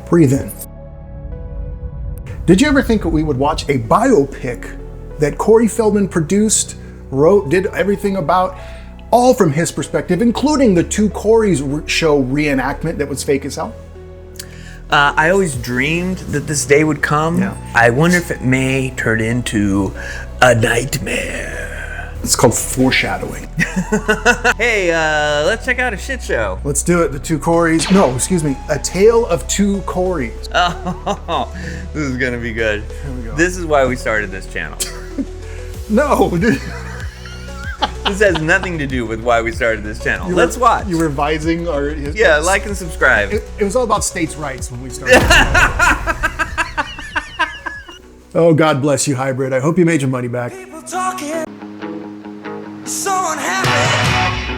Breathe in. Did you ever think we would watch a biopic that Corey Feldman produced, wrote, did everything about, all from his perspective, including the two Corey's show reenactment that was fake as hell? I always dreamed that this day would come. Yeah. I wonder if it may turn into a nightmare. It's called foreshadowing. Hey, let's check out a shit show. Let's do it. The two Coreys. No, excuse me. A Tale of Two Coreys. Oh, this is gonna be good. Here we go. This is why we started this channel. No. This has nothing to do with why we started this channel. Let's watch. You revising our... Yeah, like and subscribe. It was all about states' rights when we started. Oh, God bless you, Hybrid. I hope you made your money back. People talking, so unhappy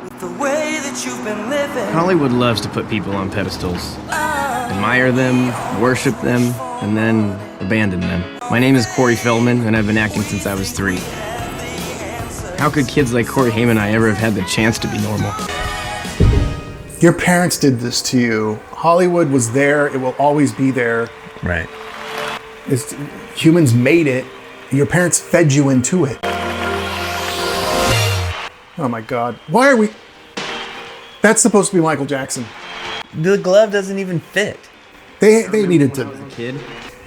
with the way that you've been living. Hollywood loves to put people on pedestals. Admire them, worship them, and then abandon them. My name is Corey Feldman, and I've been acting since I was 3. How could kids like Corey Haim and I ever have had the chance to be normal? Your parents did this to you. Hollywood was there. It will always be there. Right. Humans made it. Your parents fed you into it. Oh my God. Why are we... That's supposed to be Michael Jackson. The glove doesn't even fit. They needed to Kid,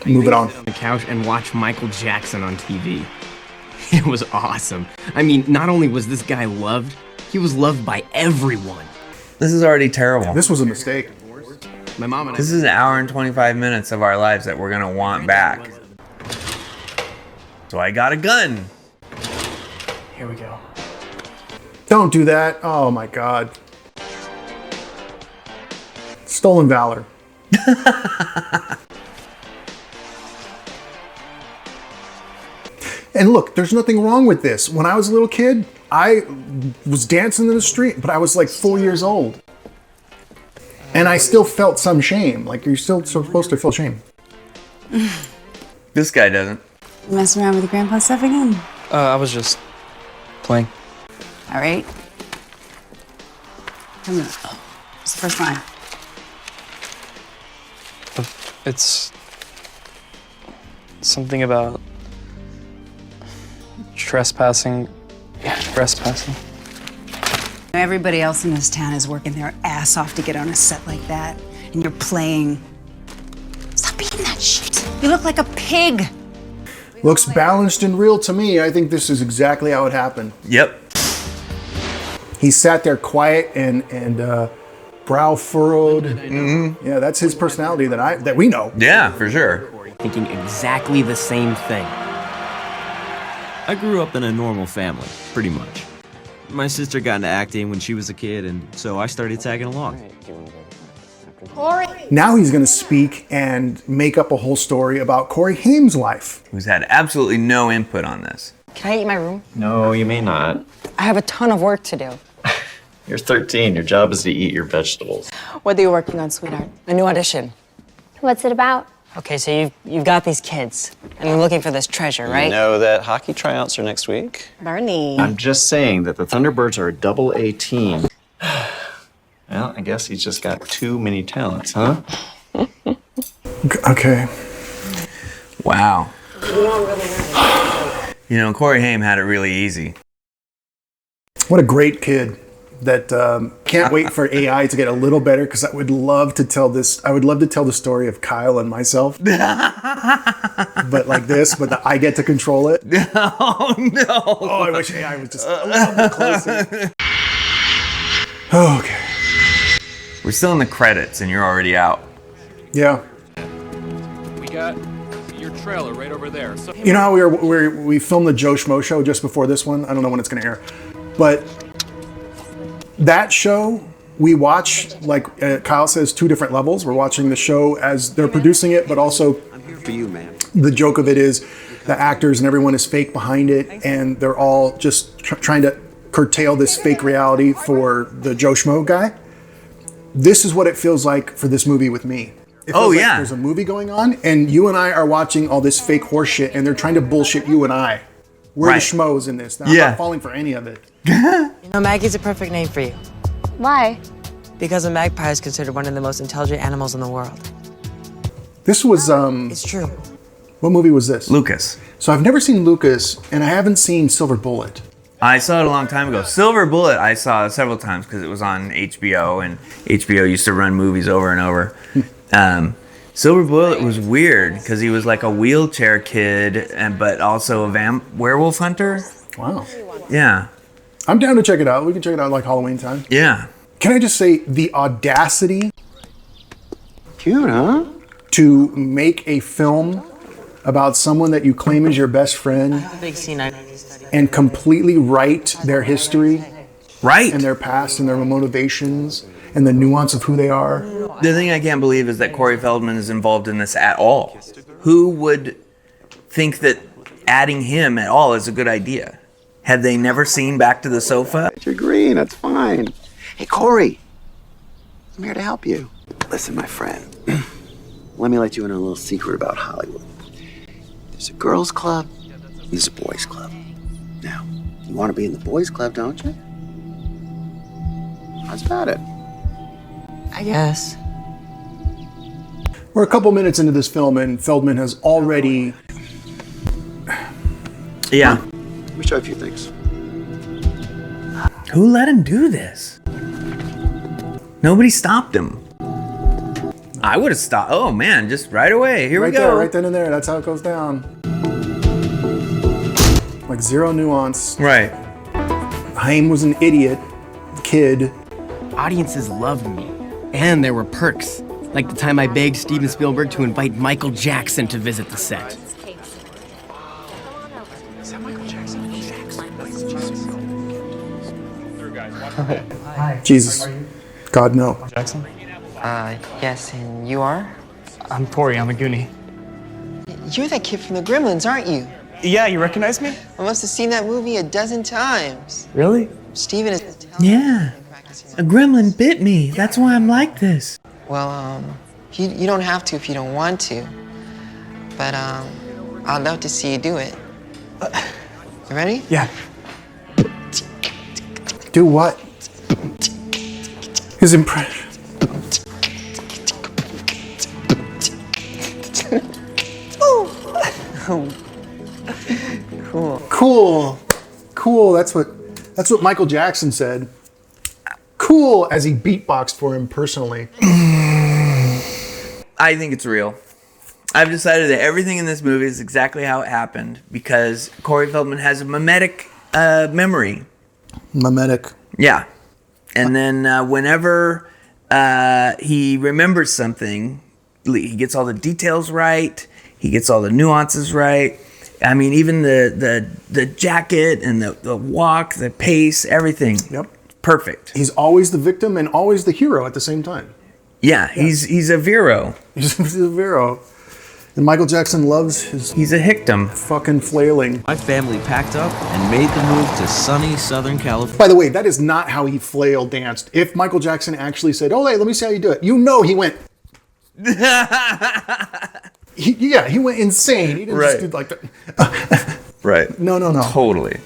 move it on. on the couch and watch Michael Jackson on TV. It was awesome. I mean, not only was this guy loved, he was loved by everyone. This is already terrible. This was a mistake. My mom and I... This is an hour and 25 minutes of our lives that we're gonna want back. So I got a gun. Here we go. Don't do that. Oh my God. Stolen valor. And look, there's nothing wrong with this. When I was a little kid, I was dancing in the street, but I was like 4 years old. And I still felt some shame. Like, you're still supposed to feel shame. This guy doesn't. You messing around with your grandpa's stuff again? I was just playing. All right. Come on. What's the first line? It's something about trespassing. Yeah, trespassing. Everybody else in this town is working their ass off to get on a set like that, and you're playing. Stop eating that shit. You look like a pig. Looks balanced and real to me. I think this is exactly how it happened. Yep. He sat there quiet and brow furrowed. Mm-hmm. Yeah, that's his personality that we know. Yeah, for sure. Thinking exactly the same thing. I grew up in a normal family, pretty much. My sister got into acting when she was a kid, and so I started tagging along. Corey. Now he's going to speak and make up a whole story about Corey Haim's life. Who's had absolutely no input on this. Can I eat my room? No, you may not. I have a ton of work to do. You're 13. Your job is to eat your vegetables. What are you working on, sweetheart? A new audition. What's it about? Okay, so you've got these kids, and you're looking for this treasure, right? You know that hockey tryouts are next week? Bernie. I'm just saying that the Thunderbirds are a double-A team. Well, I guess he's just got too many talents, huh? Okay. Wow. You know, Corey Haim had it really easy. What a great kid. That can't wait for AI to get a little better, because I would love to tell this. I would love to tell the story of Kyle and myself, but like this. But I get to control it. Oh no! Oh, I wish AI was just a little bit closer. Okay. We're still in the credits, and you're already out. Yeah. We got your trailer right over there. So You know how we filmed the Joe Schmo show just before this one? I don't know when it's going to air, but that show we watch, like Kyle says, 2 different levels. We're watching the show as they're producing it, but also I'm here for you, man. The joke of it is the actors and everyone is fake behind it, and they're all just trying to curtail this fake reality for the Joe Schmo guy. This is what it feels like for this movie with me. It feels like there's a movie going on, and you and I are watching all this fake horse shit, and they're trying to bullshit you and I. We're the schmoes in this. Now, I'm not falling for any of it. You know, Maggie's a perfect name for you. Why? Because a magpie is considered one of the most intelligent animals in the world. This was It's true. what movie was this? Lucas. So I've never seen Lucas, and I haven't seen Silver Bullet. I saw it a long time ago. Silver Bullet I saw several times because it was on HBO, and HBO used to run movies over and over. Silver Bullet was weird because he was like a wheelchair kid, but also a werewolf hunter. Wow. Yeah. I'm down to check it out. We can check it out like Halloween time. Yeah. Can I just say the audacity Cute, huh? to make a film about someone that you claim is your best friend Big scene. and completely write their history Right. and their past and their motivations and the nuance of who they are. The thing I can't believe is that Corey Feldman is involved in this at all. Who would think that adding him at all is a good idea? Had they never seen Back to the Sofa? You're green, that's fine. Hey, Corey, I'm here to help you. Listen, my friend, let me let you in on a little secret about Hollywood. There's a girls' club, there's a boys' club. Now, you want to be in the boys' club, don't you? How's about it? I guess. We're a couple minutes into this film, and Feldman has already. Yeah. Let me show you a few things. Who let him do this? Nobody stopped him. I would have stopped. Oh man, just right away. Here Right we go. there, right then and there. That's how it goes down. Like zero nuance. Right. Haim was an idiot kid. Audiences loved me. And there were perks. Like the time I begged Steven Spielberg to invite Michael Jackson to visit the set. Jesus. God, no. Jackson? Yes, and you are? I'm Corey, I'm a Goonie. You're that kid from the Gremlins, aren't you? Yeah, you recognize me? I must have seen that movie a dozen times. Really? Steven is... Yeah. A gremlin bit me. That's why I'm like this. Well, you don't have to if you don't want to. But, I'd love to see you do it. You ready? Yeah. Do what? His impression. Cool. Cool. That's what Michael Jackson said. Cool, as he beatboxed for him personally. I think it's real. I've decided that everything in this movie is exactly how it happened because Corey Feldman has a mimetic memory. Mimetic. Yeah. And then whenever he remembers something, he gets all the details right. He gets all the nuances right. I mean, even the jacket and the walk, the pace, everything. Yep. Perfect. He's always the victim and always the hero at the same time. Yeah, he's a Vero. He's a Vero. And Michael Jackson loves his He's a hictum. fucking flailing. My family packed up and made the move to sunny Southern California. By the way, that is not how he flail danced. If Michael Jackson actually said, "Oh, hey, let me see how you do it," you know he went. He went insane. He didn't Right. just do like that. Right. No. Totally.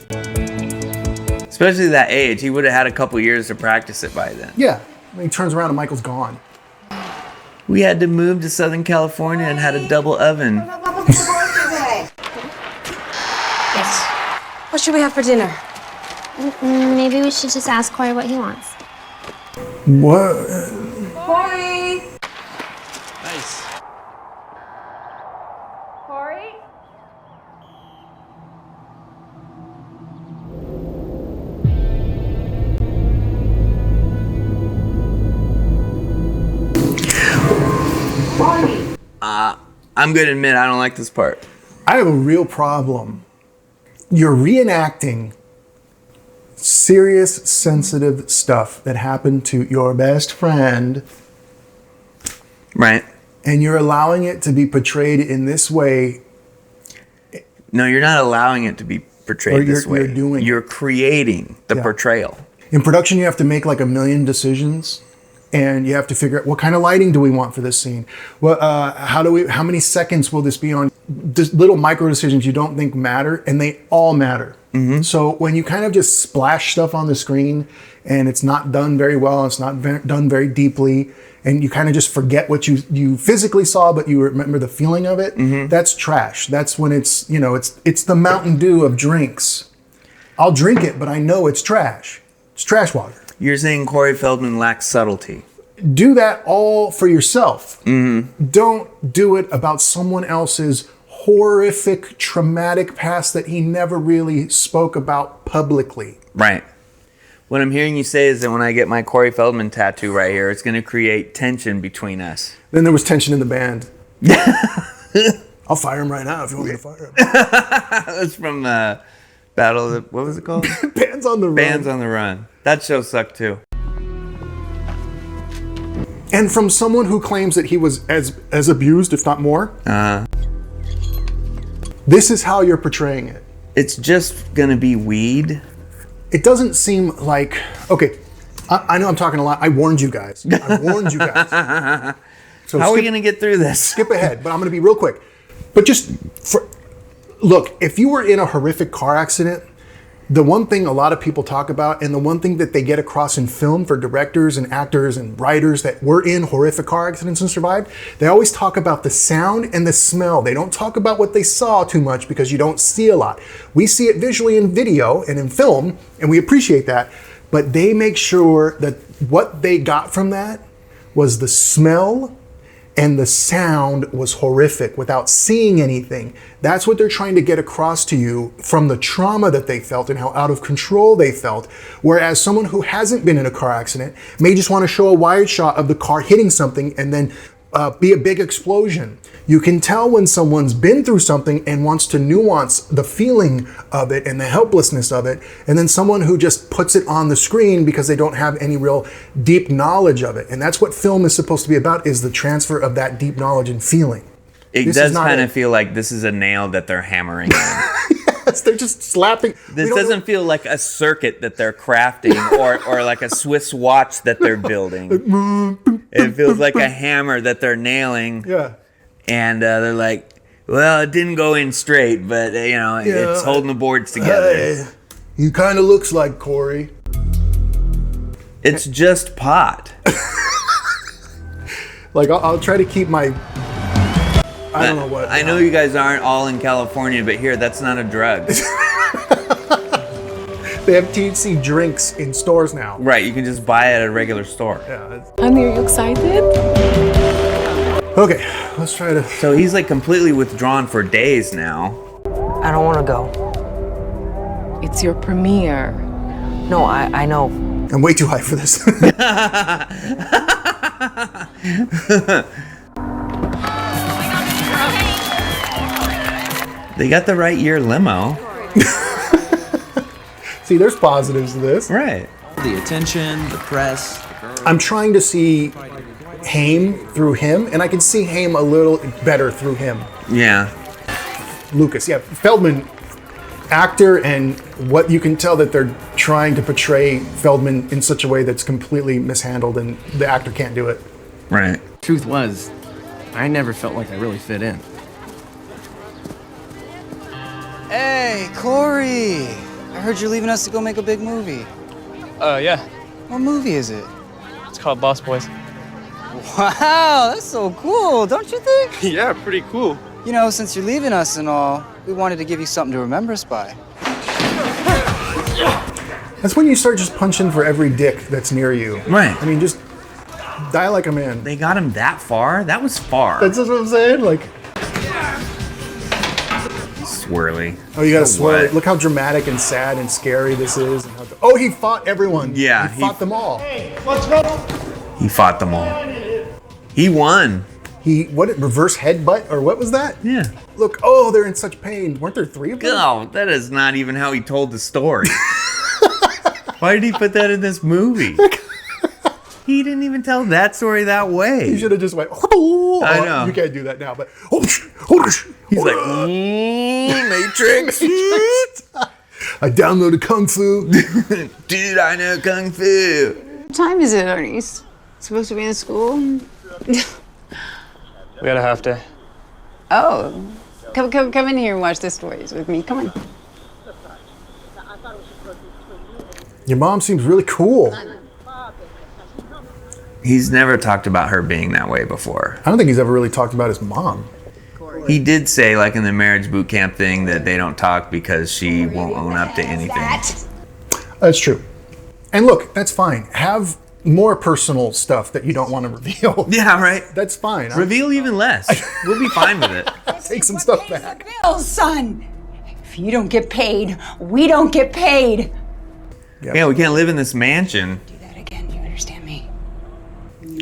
Especially that age, he would have had a couple years to practice it by then. Yeah. He turns around and Michael's gone. We had to move to Southern California and had a double oven. Yes. What should we have for dinner? Maybe we should just ask Corey what he wants. What? Corey! Nice. Corey? I'm going to admit I don't like this part. I have a real problem. You're reenacting serious, sensitive stuff that happened to your best friend, Right. and you're allowing it to be portrayed in this way. No, you're not allowing it to be Or portrayed this way. you're doing it. You're creating the Yeah. portrayal. In production, you have to make like a million decisions, and you have to figure out what kind of lighting do we want for this scene. How many seconds will this be on? little micro decisions you don't think matter, and they all matter. So when you kind of just splash stuff on the screen and it's not done very well, it's not done very deeply, and you kind of just forget what you physically saw, but you remember the feeling of it, that's trash. That's when it's, you know, it's the Mountain Dew of drinks. I'll drink it, but I know it's trash. It's trash water. You're saying Corey Feldman lacks subtlety. Do that all for yourself. Don't do it about someone else's horrific, traumatic past that he never really spoke about publicly. Right. What I'm hearing you say is that when I get my Corey Feldman tattoo right here, it's going to create tension between us. Then there was tension in the band. I'll fire him right now if you want me to fire him. That's from Battle of the, what was it called? Bands on the Run. Bands on the Run. That show sucked too. And from someone who claims that he was as abused, if not more. This is how you're portraying it. It's just gonna be weed. It doesn't seem like, okay, I know I'm talking a lot. I warned you guys. I warned you guys. So how are we gonna get through this? Skip ahead, but I'm gonna be real quick. But just look, if you were in a horrific car accident, the one thing a lot of people talk about, and the one thing that they get across in film for directors and actors and writers that were in horrific car accidents and survived, they always talk about the sound and the smell. They don't talk about what they saw too much because you don't see a lot. We see it visually in video and in film, and we appreciate that, but they make sure that what they got from that was the smell and the sound was horrific without seeing anything. That's what they're trying to get across to you from the trauma that they felt and how out of control they felt. Whereas someone who hasn't been in a car accident may just want to show a wide shot of the car hitting something and then be a big explosion. You can tell when someone's been through something and wants to nuance the feeling of it and the helplessness of it, and then someone who just puts it on the screen because they don't have any real deep knowledge of it. And that's what film is supposed to be about, is the transfer of that deep knowledge and feeling. It does kind of feel like this is a nail that they're hammering in. Yes, they're just slapping. This doesn't feel like a circuit that they're crafting or like a Swiss watch that they're building. It feels like a hammer that they're nailing. Yeah. And they're like, well, it didn't go in straight, but, you know, it's holding the boards together. He kind of looks like Corey. It's just pot. Like, I'll try to keep my... I don't know what. I know you guys aren't all in California, but here, that's not a drug. They have THC drinks in stores now. Right, you can just buy it at a regular store. Yeah. Honey, are you excited? Okay, let's try to... So he's like completely withdrawn for days now. I don't want to go. It's your premiere. No, I know. I'm way too high for this. They got the right year limo. See, there's positives to this. Right. The attention, the press. I'm trying to see Haim through him, and I can see Haim a little better through him. Yeah. Lucas, yeah. Feldman, actor, and what you can tell that they're trying to portray Feldman in such a way that's completely mishandled, and the actor can't do it. Right. Truth was, I never felt like I really fit in. Hey, Corey! I heard you're leaving us to go make a big movie. Yeah. What movie is it? It's called Boss Boys. Wow, that's so cool, don't you think? Yeah, pretty cool. You know, since you're leaving us and all, we wanted to give you something to remember us by. That's when you start just punching for every dick that's near you. Right. I mean, just die like a man. They got him that far? That was far. That's what I'm saying? Like... Swirly. Oh, you gotta So swirl. what? Look how dramatic and sad and scary this is. And how he fought everyone. Yeah. He fought them all. He fought them all. He won. Reverse headbutt? Or what was that? Yeah. Look, oh, they're in such pain. Weren't there 3 of them? No, that is not even how he told the story. Why did he put that in this movie? He didn't even tell that story that way. He should have just went, oh, I know. You can't do that now, but he's like, Matrix. I downloaded Kung Fu. Dude, I know Kung Fu. What time is it, Ernest? Supposed to be in school? We had a half day. Oh, come in here and watch the stories with me. Come on. Your mom seems really cool. He's never talked about her being that way before. I don't think he's ever really talked about his mom. He did say, like in the marriage boot camp thing, that they don't talk because she won't own up to anything. That's true. And look, that's fine. Have more personal stuff that you don't want to reveal. Yeah, right. That's fine. Reveal even less. We'll be fine with it. Take some stuff back. Bills, son. If you don't get paid, we don't get paid. Yeah, we can't live in this mansion. Do that again. You understand me?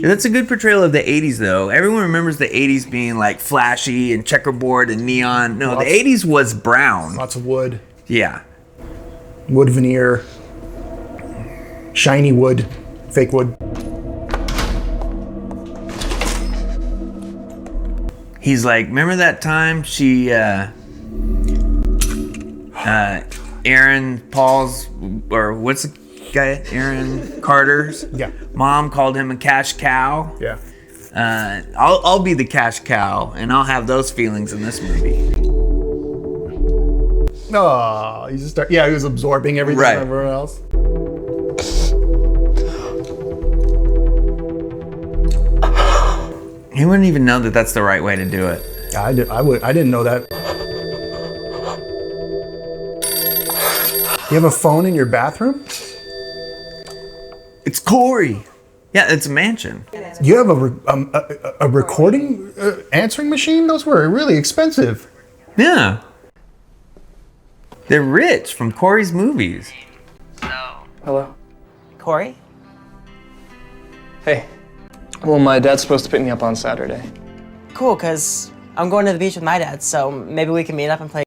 That's a good portrayal of the 80s, though. Everyone remembers the 80s being like flashy and checkerboard and neon. No, the 80s was brown. Lots of wood. Yeah. Wood veneer. Shiny wood. Fake wood. He's like, remember that time she, Aaron Paul's, or what's the guy, Aaron Carter's? Yeah. Mom called him a cash cow. Yeah. I'll be the cash cow, and I'll have those feelings in this movie. Oh, he was absorbing everything Right. everywhere else. He wouldn't even know that that's the right way to do it. Yeah, I didn't know that. You have a phone in your bathroom? It's Corey. Yeah, it's a mansion. You have a recording answering machine? Those were really expensive. Yeah. They're rich from Corey's movies. Hello? Corey? Hey. Well, my dad's supposed to pick me up on Saturday. Cool, because I'm going to the beach with my dad, so maybe we can meet up and play.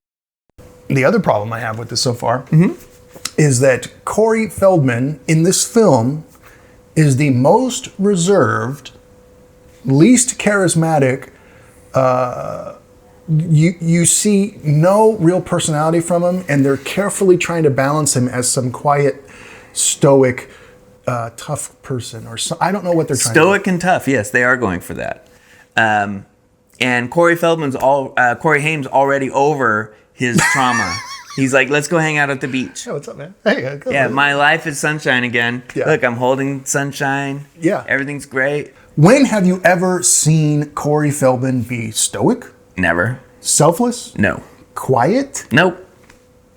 The other problem I have with this so far is that Corey Feldman in this film is the most reserved, least charismatic. You see no real personality from him, and they're carefully trying to balance him as some quiet, stoic, tough person, or so, I don't know what they're trying to do. Stoic and tough, yes, they are going for that. And Corey Corey Haim's already over his trauma. He's like, let's go hang out at the beach. Yeah, what's up, man? Hey, yeah, my life is sunshine again. Yeah. Look, I'm holding sunshine. Yeah. Everything's great. When have you ever seen Corey Feldman be stoic? Never. Selfless? No. Quiet? Nope.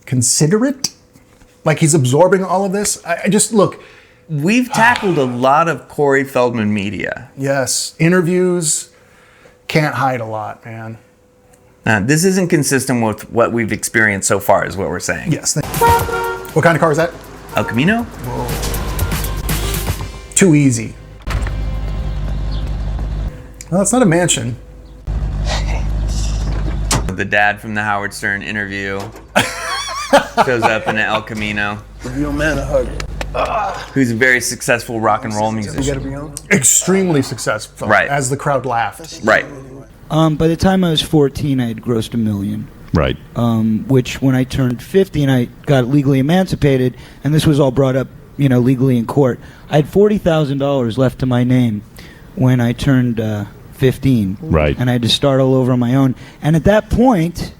Considerate? Like he's absorbing all of this? I just, look. We've tackled a lot of Corey Feldman media. Yes. Interviews. Can't hide a lot, man. This isn't consistent with what we've experienced so far, is what we're saying. Yes. What kind of car is that? El Camino? Whoa. Too easy. Well, it's not a mansion. The dad from the Howard Stern interview shows up in an El Camino. The real man a hug. Who's a very successful rock and roll musician. Extremely successful. Right. As the crowd laughed. Right. By the time I was 14, I had grossed $1 million. Right. Which when I turned 50 and I got legally emancipated, and this was all brought up, legally in court, I had $40,000 left to my name when I turned 15. Right. And I had to start all over on my own. And at that point,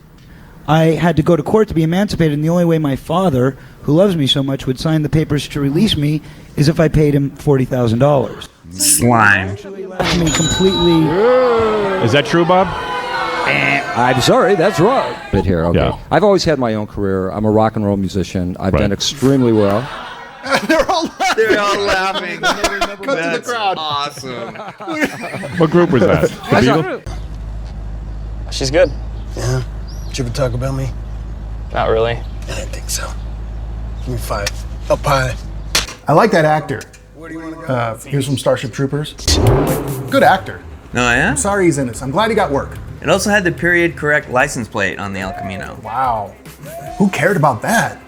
I had to go to court to be emancipated, and the only way my father, who loves me so much, would sign the papers to release me is if I paid him $40,000. Slime. I mean, completely. Is that true, Bob? I'm sorry, that's wrong. Bit here, okay. Yeah. I've always had my own career. I'm a rock and roll musician. I've done extremely well. They're all laughing. Cut to the crowd. Awesome. What group was that? That's not true. She's good. Yeah. Did you ever talk about me? Not really. I didn't think so. Give me 5. Up high. I like that actor. Where do you want to go? He was from Starship Troopers. Good actor. Oh, yeah? I'm sorry he's in this. I'm glad he got work. It also had the period correct license plate on the El Camino. Wow. Who cared about that?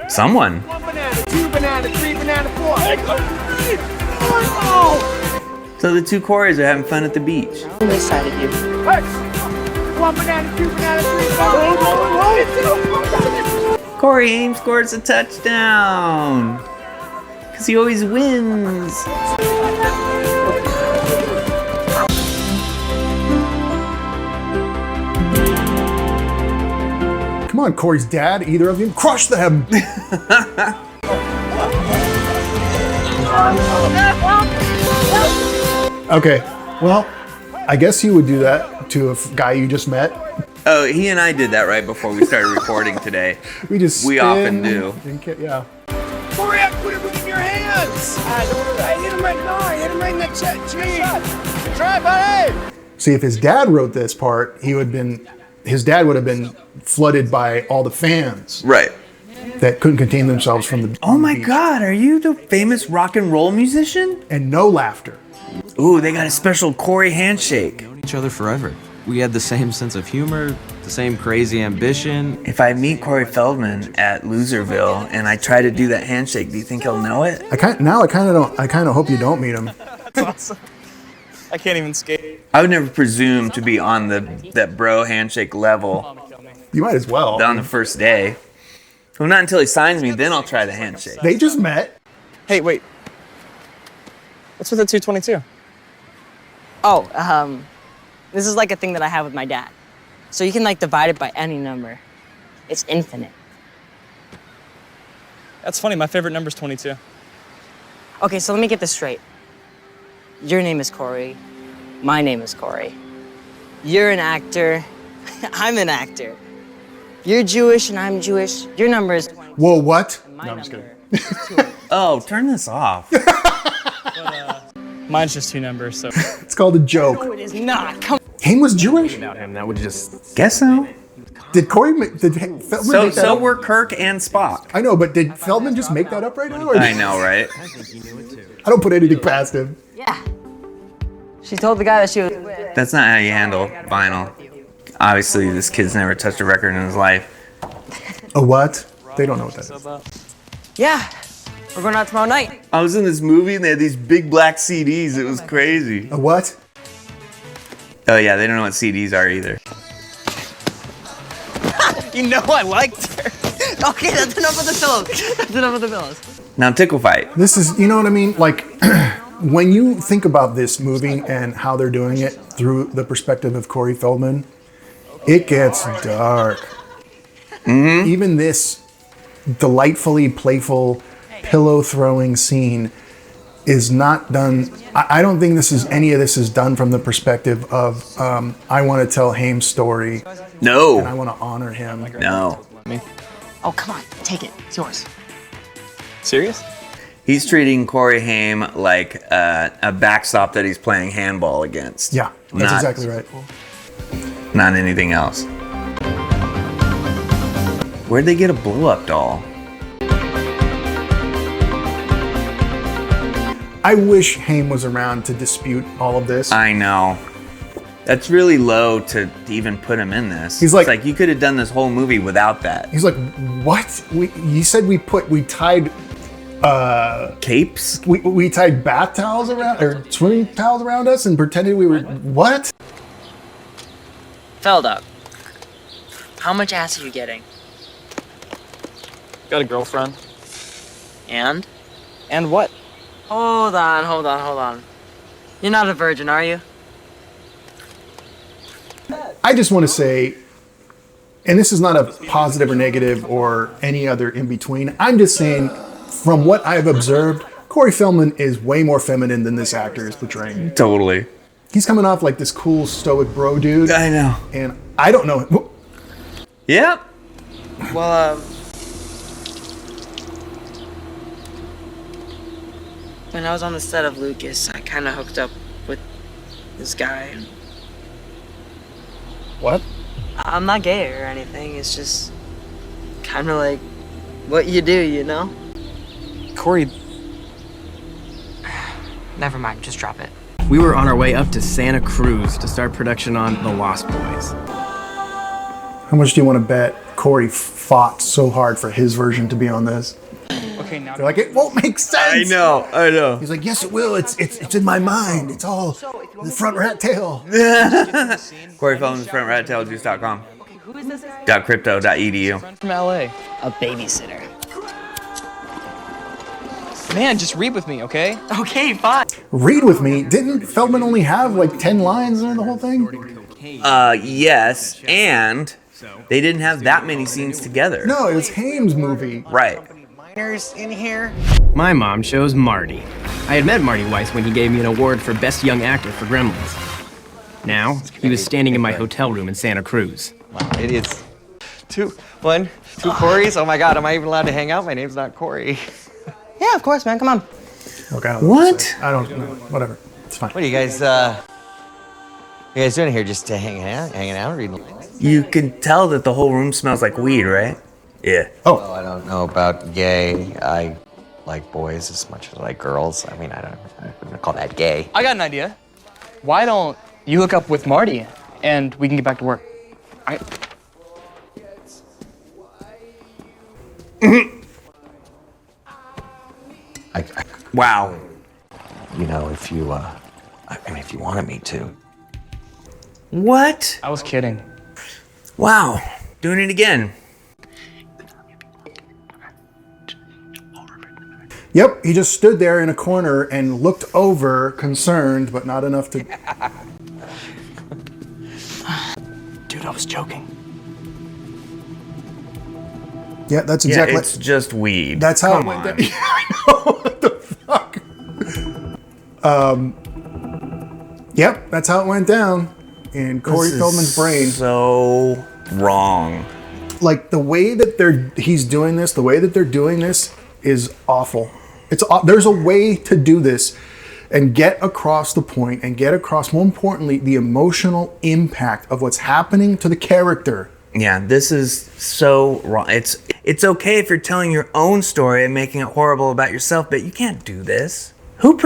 Someone. 1 banana, 2 banana, 3 banana, 4. So the two Coreys are having fun at the beach. I'm excited, you. 1 banana, 2 banana, 3 banana. Corey Haim scores a touchdown. Because he always wins. on, Corey's dad, either of you, crush them. Okay, well, I guess you would do that to a guy you just met. Oh, he and I did that right before we started recording today. We We often do. Yeah. Corey, I put it within your hands. I hit him right now. I hit him right in the chest. Try, buddy. See, if his dad wrote this part, his dad would have been flooded by all the fans. Right. That couldn't contain themselves from the. Oh my God, are you the famous rock and roll musician? And no laughter. Ooh, they got a special Corey handshake. Known each other forever. We had the same sense of humor, the same crazy ambition. If I meet Corey Feldman at Loserville and I try to do that handshake, do you think he'll know it? I kind of hope you don't meet him. That's awesome. I can't even skate. I would never presume to be on that bro handshake level You might as well. on the first day. Well, not until he signs me, then I'll try the handshake. They just met. Hey, wait. What's with the 222? Oh, this is like a thing that I have with my dad. So you can like divide it by any number. It's infinite. That's funny. My favorite number is 22. Okay, so let me get this straight. Your name is Corey. My name is Corey. You're an actor. I'm an actor. You're Jewish and I'm Jewish. Your number is 22. Whoa, what? No, I'm just kidding. Oh, turn this off. Mine's just 2 numbers, so. It's called a joke. No, it is not. Come Haim was Jewish? Without him, that would just. Guess so. Did Feldman make that So up? were Kirk and Spock. I know, but did Feldman just make that up right now? Or I know, right? I don't put anything past him. Yeah. She told the guy that she was with. That's not how you handle vinyl. Obviously, this kid's never touched a record in his life. A what? They don't know what that is. Yeah. We're going out tomorrow night. I was in this movie and they had these big black CDs. It was crazy. A what? Oh yeah, they don't know what CDs are either. You know I liked her. Okay, that's enough of the pillows. That's enough of the pillows. Now tickle fight. This is, you know what I mean? Like, when you think about this movie and how they're doing it through the perspective of Corey Feldman, it gets dark. Mm-hmm. Even this delightfully playful pillow throwing scene is not done. I don't think any of this is done from the perspective of I want to tell Haim's story. No. And I want to honor him. No. Oh, come on. Take it. It's yours. Serious? He's treating Corey Haim like a backstop that he's playing handball against. Yeah, that's exactly right. Not anything else. Where'd they get a blow-up doll? I wish Haim was around to dispute all of this. I know. That's really low to even put him in this. He's like- it's like you could have done this whole movie without that. He's like, what? You said we tied capes? We tied bath towels around, or swimming towels around us and pretended we were, what? Felda, how much ass are you getting? Got a girlfriend. And? And what? Hold on. You're not a virgin, are you? I just want to say, and this is not a positive or negative or any other in between, I'm just saying, from what I've observed, Corey Feldman is way more feminine than this actor is portraying. Totally. He's coming off like this cool stoic bro dude. I know. And I don't know. Yep. Well, when I was on the set of Lucas, I kind of hooked up with this guy. What? I'm not gay or anything. It's just kind of like what you do, you know? Corey. Never mind, just drop it. We were on our way up to Santa Cruz to start production on The Lost Boys. How much do you want to bet Corey fought so hard for his version to be on this? Okay, now. They're like, it won't make sense. I know. He's like, yes, it will. It's in my mind. It's all the front rat tail. Corey Feldman's frontrattailjuice.com. .crypto.edu. From LA. A babysitter. Man, just read with me, okay? Okay, fine. Read with me. Didn't Feldman only have like 10 lines in the whole thing? Yes, and They didn't have that many scenes together. No, it was Haim's movie. Right. Minors in here. My mom chose Marty. I had met Marty Weiss when he gave me an award for Best Young Actor for Gremlins. Now, he was standing in my hotel room in Santa Cruz. Wow, idiots. Two Corys? Oh my God, am I even allowed to hang out? My name's not Corey. Yeah, of course, man. Come on. Okay. What? I don't know. Whatever. It's fine. What are you guys doing here? Just hanging out, reading? You can tell that the whole room smells like weed, right? Yeah. Oh, I don't know about gay. I like boys as much as I like girls. I mean, I wouldn't call that gay. I got an idea. Why don't you hook up with Marty and we can get back to work? All right. Wow. You know, if you wanted me to. What? I was kidding. Wow. Doing it again. Yep, he just stood there in a corner and looked over, concerned, but not enough to... Dude, I was joking. Yeah, that's exactly... Yeah, it's just weed. That's how Come it went on. down. Yeah, I know. What the fuck? Yep, that's how it went down in Corey Feldman's brain. So wrong. Like, the way that he's doing this, the way that they're doing this is awful. There's a way to do this and get across the point and get across, more importantly, the emotional impact of what's happening to the character. Yeah, this is so wrong. It's okay if you're telling your own story and making it horrible about yourself, but you can't do this. Who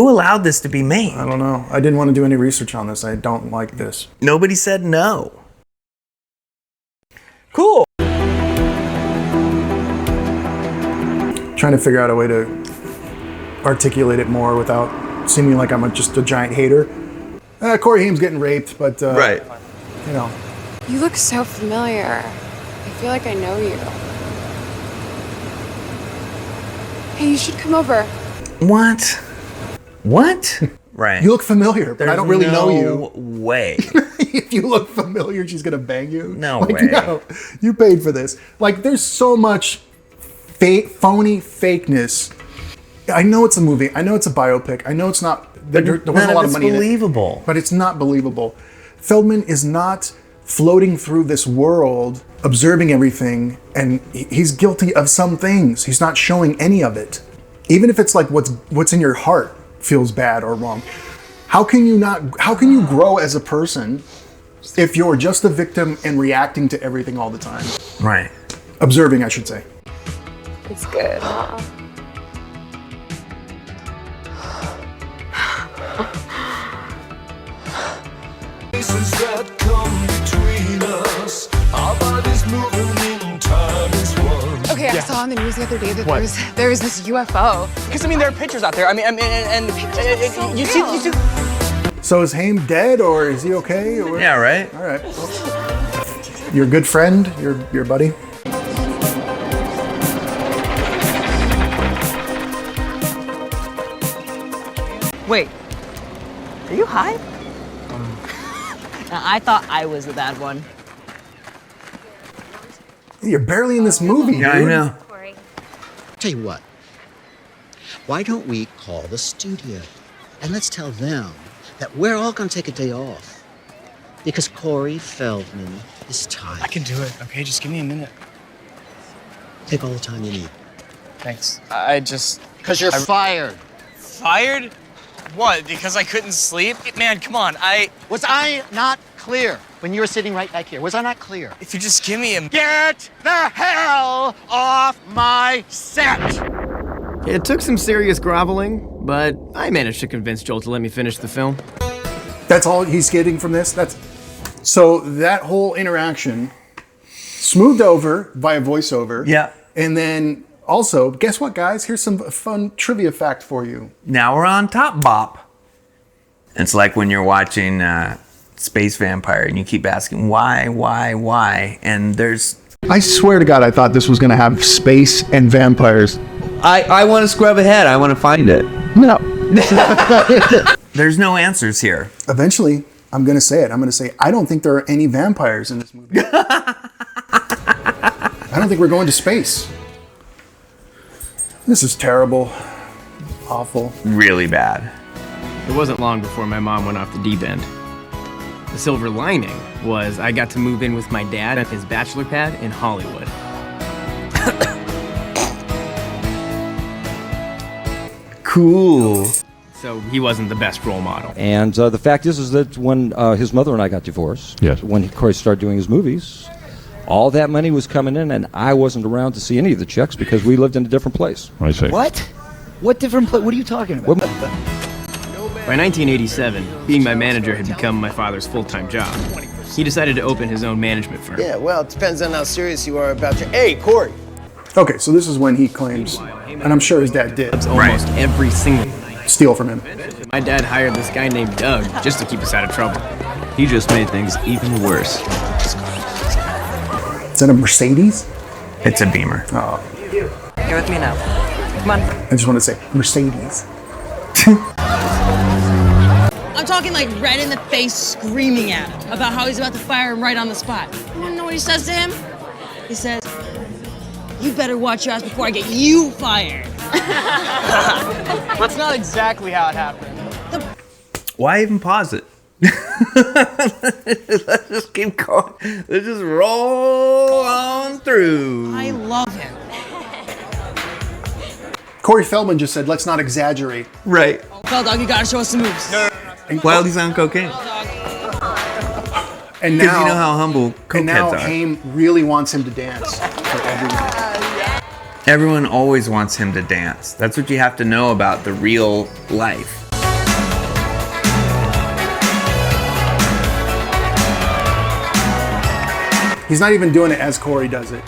allowed this to be made? I don't know. I didn't want to do any research on this. I don't like this. Nobody said no. Cool. Trying to figure out a way to articulate it more without seeming like I'm just a giant hater. Corey Haim's getting raped, but right. You know. You look so familiar. I feel like I know you. Hey, you should come over. What? Right. You look familiar, but I don't really know you. No way. If you look familiar, she's gonna bang you. No way. No, you paid for this. Like, there's so much phony fakeness. I know it's a movie. I know it's a biopic. I know it's not. There wasn't a lot of money in it. Believable. But it's not believable. Feldman is not floating through this world, observing everything, and he's guilty of some things. He's not showing any of it. Even if it's like what's in your heart feels bad or wrong. How can you grow as a person if you're just a victim and reacting to everything all the time? Right. Observing, I should say. It's good. That come between us, our bodies moving in time as one. Okay, I saw on the news the other day that there was this UFO. Because I mean, there are pictures out there. I mean, you see. So is Haim dead, or is he okay? Or... Yeah, right. All right. Well, your good friend, your buddy. Wait, are you high? I thought I was the bad one. You're barely in this movie, Yeah, dude. I know. Tell you what, why don't we call the studio and let's tell them that we're all gonna take a day off because Corey Feldman is tired. I can do it, okay? Just give me a minute. Take all the time you need. Thanks. Because you're fired. Fired? What, because I couldn't sleep? Man, come on, Was I not clear when you were sitting right back here? Was I not clear? If you just give me a... Get the hell off my set! It took some serious groveling, but I managed to convince Joel to let me finish the film. That's all he's getting from this? So that whole interaction smoothed over via voiceover. Yeah. And then also, guess what, guys? Here's some fun trivia fact for you. Now we're on Top Bop. It's like when you're watching Space Vampire and you keep asking why, and there's... I swear to God, I thought this was going to have space and vampires. I want to scrub ahead. I want to find it. No. There's no answers here. Eventually, I'm going to say it. I'm going to say, I don't think there are any vampires in this movie. I don't think we're going to space. This is terrible. Awful. Really bad. It wasn't long before my mom went off the deep end. The silver lining was I got to move in with my dad at his bachelor pad in Hollywood. Cool. So he wasn't the best role model. And the fact is that when his mother and I got divorced, when Corey started doing his movies, all that money was coming in, and I wasn't around to see any of the checks because we lived in a different place. I see. What? What different place? What are you talking about? By 1987, being my manager had become my father's full-time job. He decided to open his own management firm. Yeah, well, it depends on how serious you are about your... Hey, Corey! Okay, so this is when he claims, and I'm sure his dad did. It's almost every single night. Steal from him. My dad hired this guy named Doug just to keep us out of trouble. He just made things even worse. Is that a Mercedes? It's a Beamer. Oh. You're with me now. Come on. I just want to say, Mercedes. I'm talking like red in the face, screaming at him about how he's about to fire him right on the spot. You wanna know what he says to him? He says, "You better watch your ass before I get you fired." That's not exactly how it happened. Why even pause it? Let's just keep going. Let's just roll on through. I love him. Corey Feldman just said, let's not exaggerate. Right. Well, dog, you gotta show us some moves. While he's on cocaine. And Because now, you know how humble and now cokeheads are. Haim really wants him to dance for everyone. Everyone always wants him to dance. That's what you have to know about the real life. He's not even doing it as Corey does it.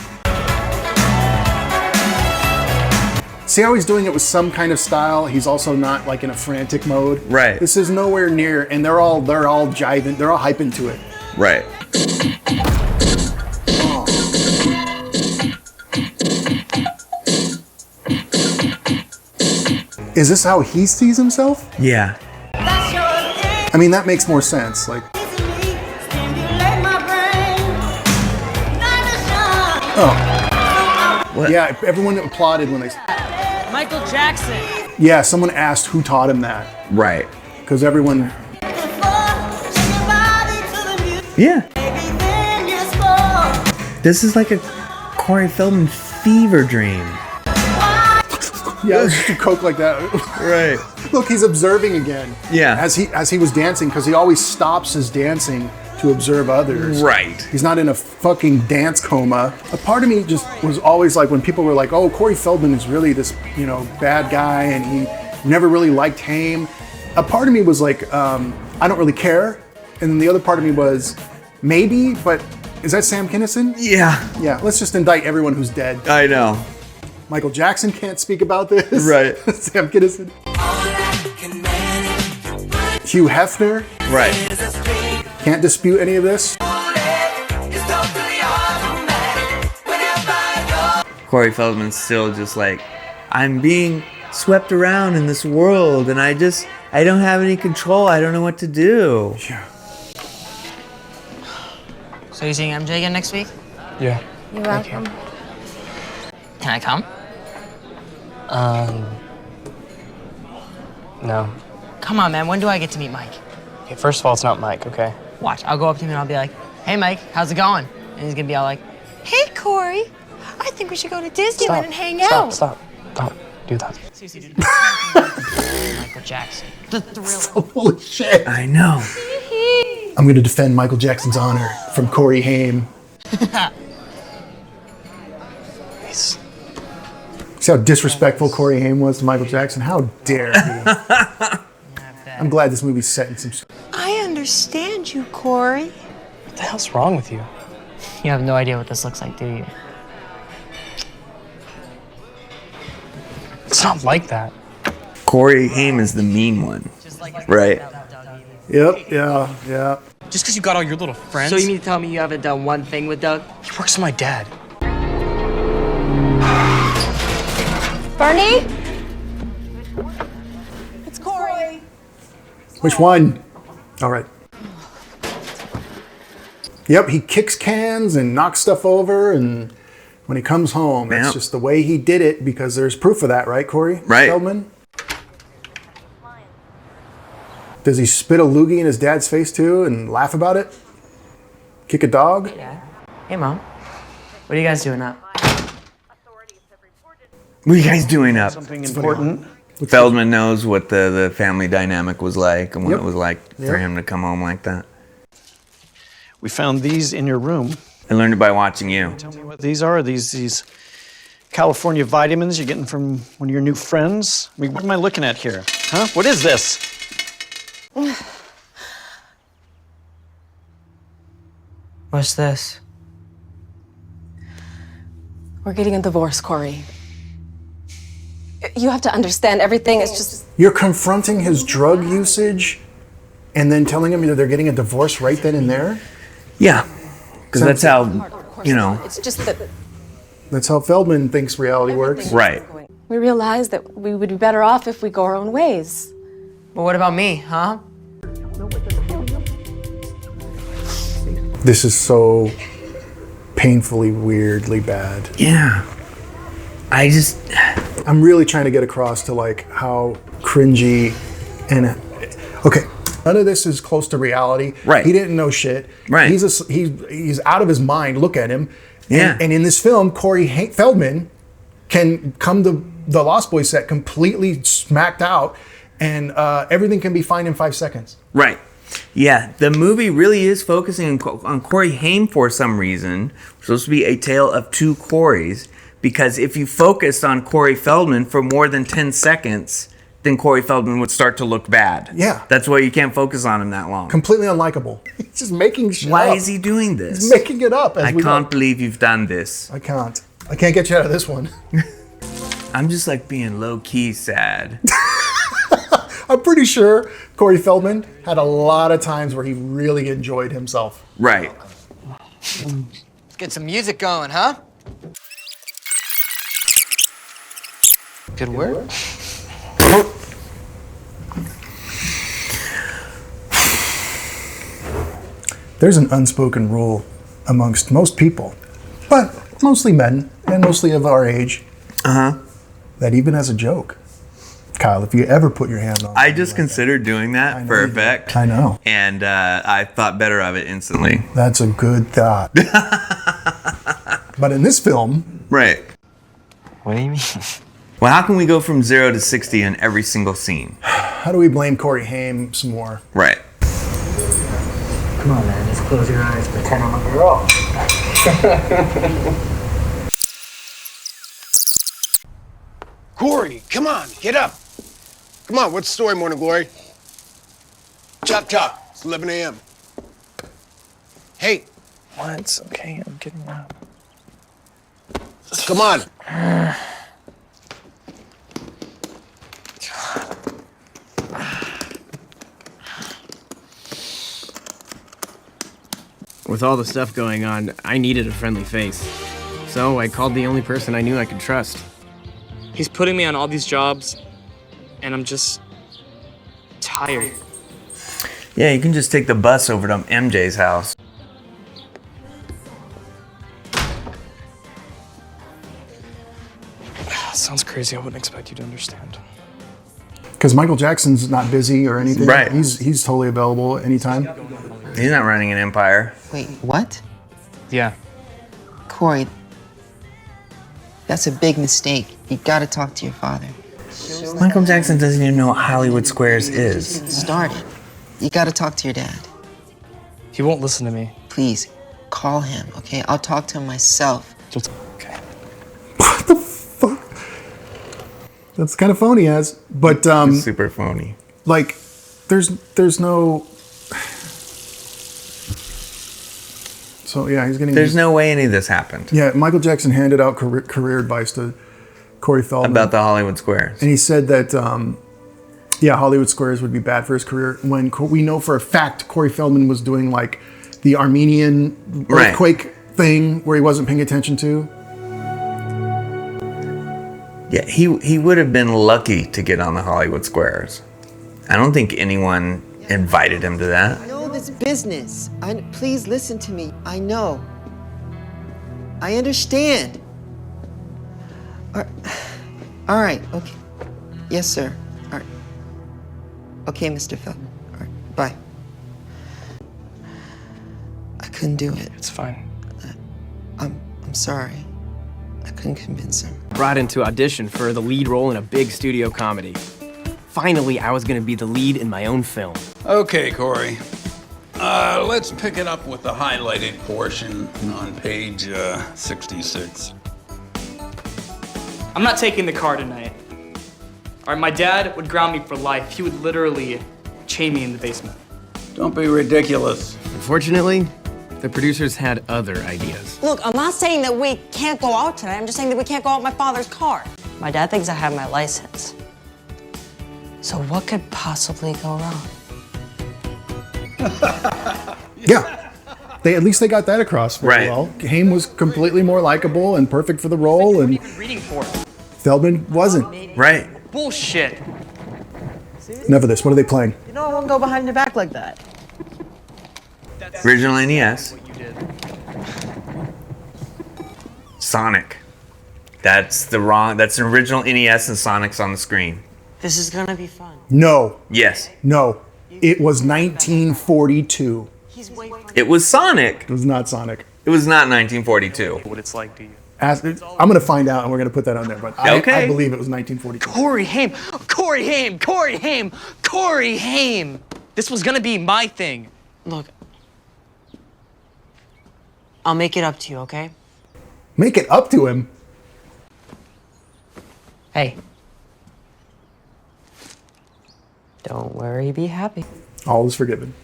See how he's doing it with some kind of style? He's also not like in a frantic mode. Right. This is nowhere near, and they're all jiving, they're all hyping to it. Right. Is this how he sees himself? Yeah. I mean, that makes more sense. Like, oh. What? Yeah, everyone applauded when they... Michael Jackson. Yeah, someone asked who taught him that. Right. Because everyone... Yeah. This is like a Corey Feldman fever dream. Yeah, just do coke like that. Right. Look, he's observing again. Yeah. As he was dancing, because he always stops his dancing to observe others. Right. He's not in a fucking dance coma. A part of me just was always like, when people were like, oh, Corey Feldman is really this, bad guy, and he never really liked Haim. A part of me was like, I don't really care. And then the other part of me was, maybe, but is that Sam Kinison? Yeah. Yeah, let's just indict everyone who's dead. I know. Michael Jackson can't speak about this. Right. Sam Kinison. Hugh Hefner. Right. Can't dispute any of this. Corey Feldman's still just like, I'm being swept around in this world and I don't have any control. I don't know what to do. Yeah. So you seeing MJ again next week? Yeah. You're welcome. Can I come? No. Come on, man. When do I get to meet Mike? Okay, first of all, it's not Mike, okay? Watch. I'll go up to him and I'll be like, "Hey, Mike, how's it going?" And he's gonna be all like, "Hey, Corey, I think we should go to Disneyland and hang out." Stop. Don't do that. Seriously, dude. Michael Jackson. The Thriller. Holy shit. I know. I'm going to defend Michael Jackson's honor from Corey Haim. Nice. See how disrespectful Corey Haim was to Michael Jackson? How dare he? I'm glad this movie's set in some... I understand you, Corey. What the hell's wrong with you? You have no idea what this looks like, do you? It's not like that. Corey Haim is the mean one. Right. Yep, yeah. Just because you got all your little friends? So you mean to tell me you haven't done one thing with Doug? He works for my dad. Bernie? It's Corey. Which one? All right. Yep, he kicks cans and knocks stuff over, and when he comes home, that's just the way he did it, because there's proof of that, right, Corey? Right. Feldman? Does he spit a loogie in his dad's face too and laugh about it? Kick a dog? Yeah. Hey, Mom. What are you guys doing up? What are you guys doing up? Something important. Feldman knows what the family dynamic was like and what it was like for him to come home like that. We found these in your room. I learned it by watching you. Tell me what these are. These California vitamins you're getting from one of your new friends? I mean, what am I looking at here? Huh? What is this? What's this? We're getting a divorce, Corey. You have to understand, everything is just... You're confronting his drug usage and then telling him that they're getting a divorce right then and there? Yeah, because that's how, you know. It's just that... That's how Feldman thinks reality works. Right. We realized that we would be better off if we go our own ways. Well, what about me, huh? This is so painfully, weirdly bad. Yeah. I'm really trying to get across to like how cringy and okay, none of this is close to reality. Right. He didn't know shit. Right. He's out of his mind. Look at him. Yeah. And in this film, Corey Feldman can come to the Lost Boys set completely smacked out, and everything can be fine in 5 seconds. Right. Yeah, the movie really is focusing on Corey Haim for some reason. It's supposed to be a tale of two Coreys, because if you focused on Corey Feldman for more than 10 seconds, then Corey Feldman would start to look bad. Yeah. That's why you can't focus on him that long. Completely unlikable. He's just making shit Why up. is he doing this? He's making it up. I can't believe you've done this. I can't get you out of this one. I'm just like being low-key sad. I'm pretty sure Corey Feldman had a lot of times where he really enjoyed himself. Right. Let's get some music going, huh? Good work. There's an unspoken rule amongst most people, but mostly men and mostly of our age, that even as a joke, Kyle, if you ever put your hand on I just considered doing that for effect. I know. And I thought better of it instantly. That's a good thought. But in this film... Right. What do you mean? Well, how can we go from 0 to 60 in every single scene? How do we blame Corey Haim some more? Right. Come on, man. Just close your eyes. Pretend I'm a girl. Corey, come on, get up. Come on, what's the story, Morning Glory? Chop, chop. It's 11 a.m. Hey. What? It's okay. I'm getting up. Come on. With all the stuff going on, I needed a friendly face. So I called the only person I knew I could trust. He's putting me on all these jobs, and I'm just tired. Yeah, you can just take the bus over to MJ's house. Sounds crazy. I wouldn't expect you to understand. Because Michael Jackson's not busy or anything. Right. He's totally available anytime. He's not running an empire. Wait, what? Yeah. Corey, that's a big mistake. You gotta talk to your father. Michael Jackson doesn't even know what Hollywood Squares is. Start it. You gotta talk to your dad. He won't listen to me. Please, call him, okay? I'll talk to him myself. Okay. That's kind of phony, as. But It's super phony. like, there's no. So yeah, he's getting. There's no way any of this happened. Yeah, Michael Jackson handed out career advice to Corey Feldman About the Hollywood Squares. and he said that Hollywood Squares would be bad for his career. When we know for a fact Corey Feldman was doing like the Armenian earthquake thing where he wasn't paying attention to. Yeah, he would have been lucky to get on the Hollywood Squares. I don't think anyone invited him to that. this business. Please listen to me. I know. I understand. All right, okay. Yes, sir. All right. Okay, Mr. Feldman. All right, bye. I couldn't do it. It's fine. I'm sorry. I couldn't convince him. Brought in to audition for the lead role in a big studio comedy. Finally, I was gonna be the lead in my own film. Okay, Corey. Let's pick it up with the highlighted portion on page 66. I'm not taking the car tonight. All right, my dad would ground me for life. He would literally chain me in the basement. Don't be ridiculous. Unfortunately, the producers had other ideas. Look, I'm not saying that we can't go out tonight. I'm just saying that we can't go out in my father's car. My dad thinks I have my license. So what could possibly go wrong? Yeah. At least they got that across very well. Haim was completely more likable and perfect for the role, and Reading for it. Feldman wasn't. Right. Bullshit. Enough of this. What are they playing? You know I won't go behind your back like that. Original NES. Sonic. That's an original NES and Sonic's on the screen. This is gonna be fun. No. Yes. No. It was 1942. It was Sonic. It was not Sonic. It was not 1942. What it's like, do you? I'm going to find out, and we're going to put that on there. But I believe it was 1942. Corey Haim. Corey Haim. Corey Haim. Corey Haim. This was gonna be my thing. Look, I'll make it up to you, okay? Make it up to him? Hey. Don't worry, be happy. All is forgiven.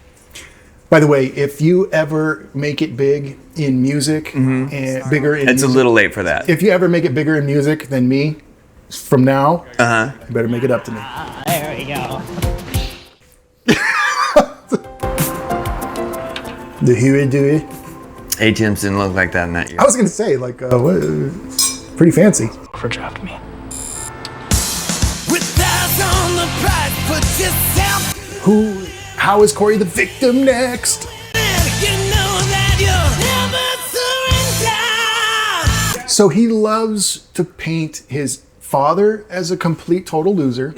By the way, if you ever make it big in music, and bigger in It's music, a little late for that. If you ever make it bigger in music than me, from now, you better make it up to me. There we go. The hero do it. ATMs didn't look like that in that year. I was going to say, like, pretty fancy. Overdraft me. How is Corey the victim next? So he loves to paint his father as a complete total loser,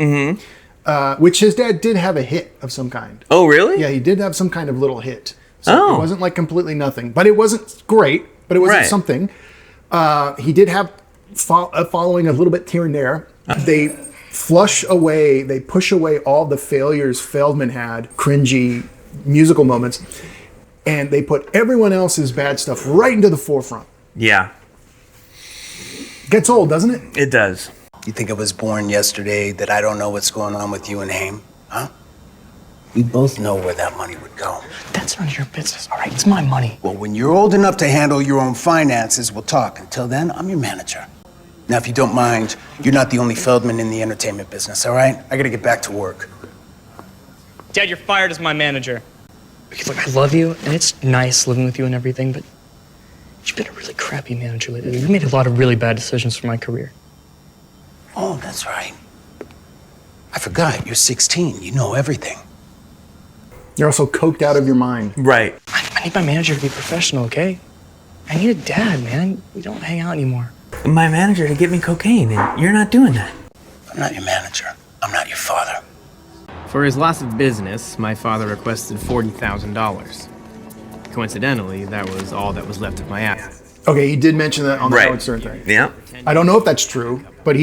which his dad did have a hit of some kind. Oh, really? Yeah, he did have some kind of little hit. So it wasn't like completely nothing, but it wasn't great, but it wasn't something. He did have a following a little bit here and there. They push away all the failures Feldman had, cringy musical moments, and they put everyone else's bad stuff right into the forefront. Yeah. Gets old, doesn't it? It does. You think I was born yesterday that I don't know what's going on with you and Haim? Huh? We both know where that money would go. That's none of your business, all right? It's my money. Well, when you're old enough to handle your own finances, we'll talk. Until then, I'm your manager. Now, if you don't mind, you're not the only Feldman in the entertainment business, all right? I gotta get back to work. Dad, you're fired as my manager. Okay, look, I love you, and it's nice living with you and everything, but you've been a really crappy manager lately. You've made a lot of really bad decisions for my career. Oh, that's right. I forgot, you're 16. You know everything. You're also coked out of your mind. Right. I need my manager to be professional, okay? I need a dad, man. We don't hang out anymore. My manager to get me cocaine, and you're not doing that. I'm not your manager. I'm not your father. For his loss of business, my father requested $40,000. Coincidentally, that was all that was left of my ass. Okay, he did mention that on the Howard Stern thing. Yeah. I don't know if that's true, but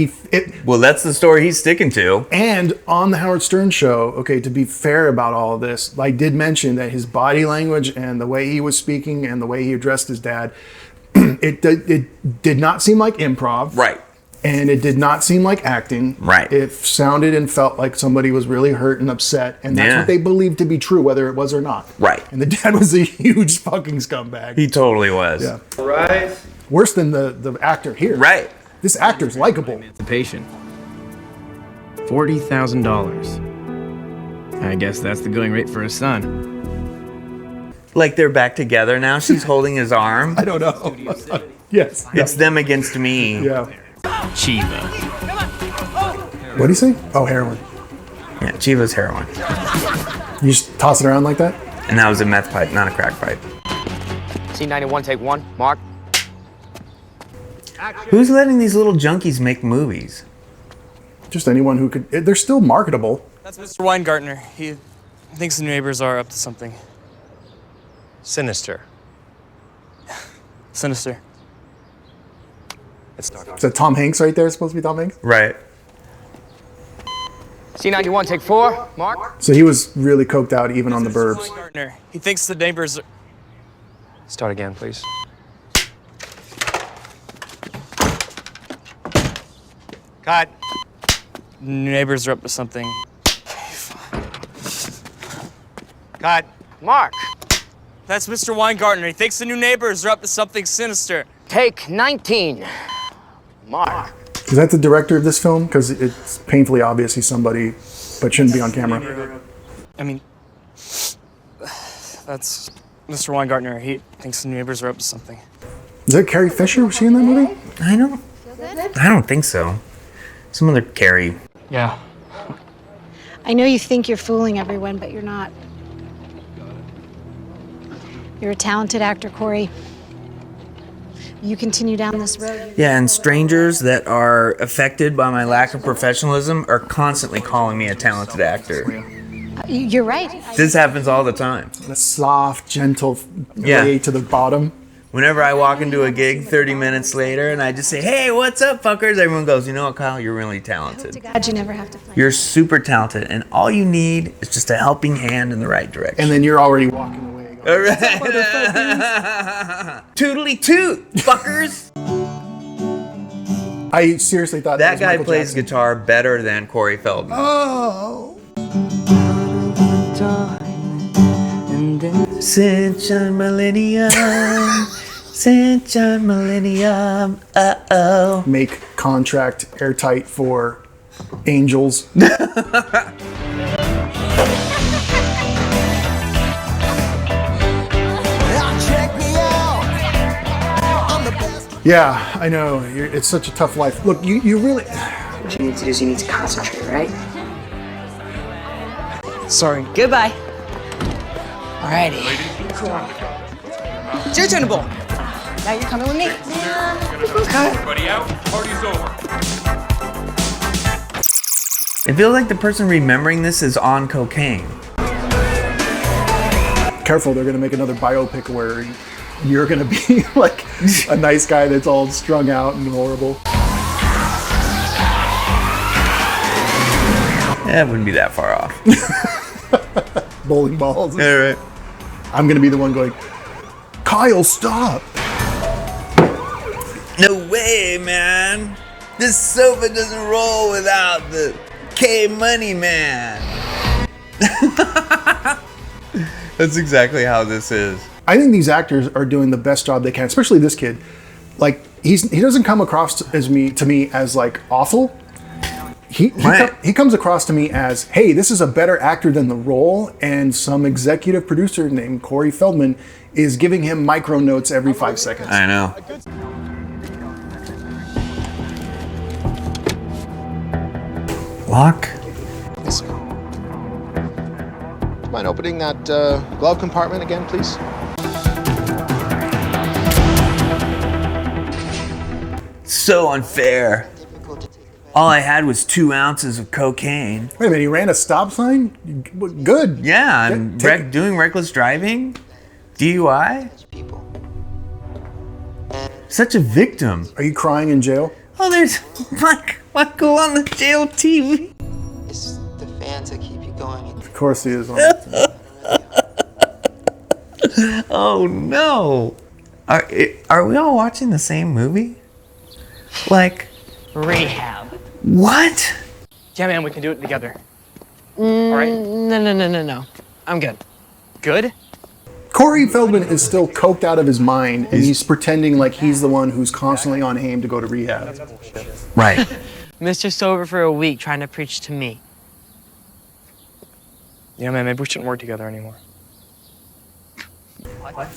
well, that's the story he's sticking to. And on the Howard Stern show, okay, to be fair about all of this, I did mention that his body language and the way he was speaking and the way he addressed his dad, it did not seem like improv. Right. And it did not seem like acting. Right. It sounded and felt like somebody was really hurt and upset, and that's what they believed to be true, whether it was or not. Right. And the dad was a huge fucking scumbag. He totally was. Yeah. Right. Worse than the actor here. Right. This actor's likable. Emancipation. $40,000. I guess that's the going rate for a son. Like they're back together now? She's holding his arm? I don't know. Yes. It's them against me. Yeah. Chiva. What do you say? Oh, heroin. Yeah, Chiva's heroin. You just toss it around like that? And that was a meth pipe, not a crack pipe. C91, take one. Mark. Who's letting these little junkies make movies? Just anyone who could. They're still marketable. That's Mr. Weingartner. He thinks the neighbors are up to something. Sinister. Sinister. Is that Tom Hanks right there? It's supposed to be Tom Hanks? Right. C91, take 4. Mark. So he was really coked out even on the burbs. Weingartner. He thinks the neighbors are... Start again, please. Cut. Neighbors are up to something. Cut. Mark. That's Mr. Weingartner. He thinks the new neighbors are up to something sinister. Take 19. Mark. Is that the director of this film? Because it's painfully obvious he's somebody, but shouldn't be on camera. I mean, that's Mr. Weingartner. He thinks the neighbors are up to something. Is that Carrie Fisher? Was she in that movie? I don't think so. Some other Carrie. Yeah. I know you think you're fooling everyone, but you're not. You're a talented actor, Corey. You continue down this road. Yeah, and strangers that are affected by my lack of professionalism are constantly calling me a talented actor. You're right. This happens all the time. A soft, gentle way to the bottom. Whenever I walk into a gig 30 minutes later and I just say, hey, what's up, fuckers? Everyone goes, you know what, Kyle? You're really talented. To God, you never have to find. You're super talented, and all you need is just a helping hand in the right direction. And then you're already walking away. All right. Tootly toot, fuckers. I seriously thought that guy plays guitar better than Corey Feldman. Oh. Sunshine Millennium, Sunshine Millennium, uh-oh. Make contract airtight for angels. Yeah, I know. It's such a tough life. Look, you really... What you need to do is you need to concentrate, right? Sorry. Goodbye. Alrighty. It's your turn to bowl. Now you're coming with me. Everybody out. Party's over. It feels like the person remembering this is on cocaine. Careful, they're going to make another biopic where you're going to be like a nice guy that's all strung out and horrible. That wouldn't be that far off. Bowling balls. Yeah, right. I'm going to be the one going, Kyle, stop. No way, man. This sofa doesn't roll without the K-Money Man. That's exactly how this is. I think these actors are doing the best job they can, especially this kid. Like, he doesn't come across to me as like awful. He comes across to me as, hey, this is a better actor than the role, and some executive producer named Corey Feldman is giving him micro notes every 5 seconds. I know. Lock. Mind opening that glove compartment again, please? So unfair. All I had was 2 ounces of cocaine. Wait a minute, he ran a stop sign? Good. Yeah, I'm doing reckless driving, DUI. Such a victim. Are you crying in jail? Oh, there's Michael on the jail TV. It's the fans that keep you going. Of course he is. Oh no. Are we all watching the same movie? Like Rehab. What? Yeah, man, we can do it together. All right. No. I'm good. Good? Corey Feldman is still coked out of his mind, and he's pretending like he's the one who's constantly on Haim to go to rehab. Right. Mr. Sober for a week trying to preach to me. Yeah, man, maybe we shouldn't work together anymore.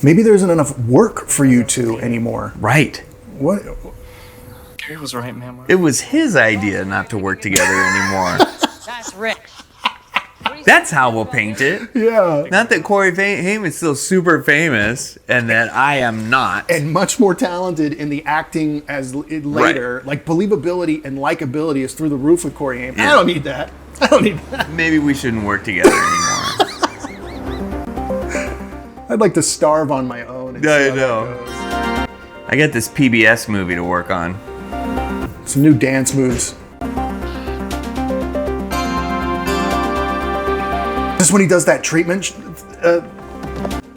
Maybe there isn't enough work for you two anymore. Right. What? Gary was right, man. It was his idea not to work together anymore. That's Rick. What do you That's how we'll paint it. Yeah. Not that Corey Haim is still super famous and that I am not. And much more talented in the acting as later. Right. Like believability and likability is through the roof with Corey Haim. Yeah. I don't need that. I don't need that. Maybe we shouldn't work together anymore. I'd like to starve on my own. And I know. I got this PBS movie to work on. Some new dance moves. Just when he does that treatment.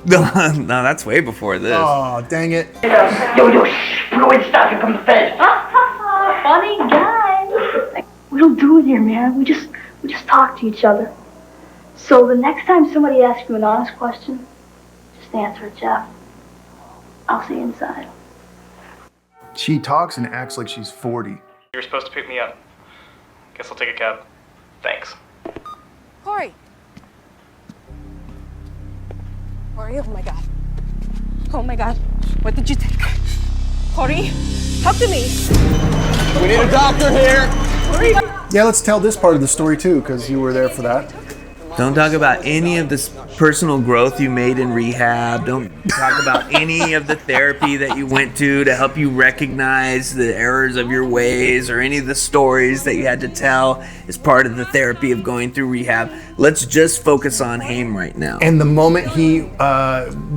No, that's way before this. Oh, dang it. Yo, fluid stocking from the Fed. Funny guy. We don't do it here, man. We just talk to each other. So the next time somebody asks you an honest question, just answer it, Jeff. I'll see you inside. She talks and acts like she's 40. You were supposed to pick me up. Guess I'll take a cab. Thanks. Corey. Corey, oh my God. Oh my God. What did you take? Corey, talk to me. We need a doctor here. Corey. Yeah, let's tell this part of the story too, because you were there for that. Don't talk about any of this personal growth you made in rehab. Don't talk about any of the therapy that you went to help you recognize the errors of your ways or any of the stories that you had to tell as part of the therapy of going through rehab. Let's just focus on Haim right now. And the moment he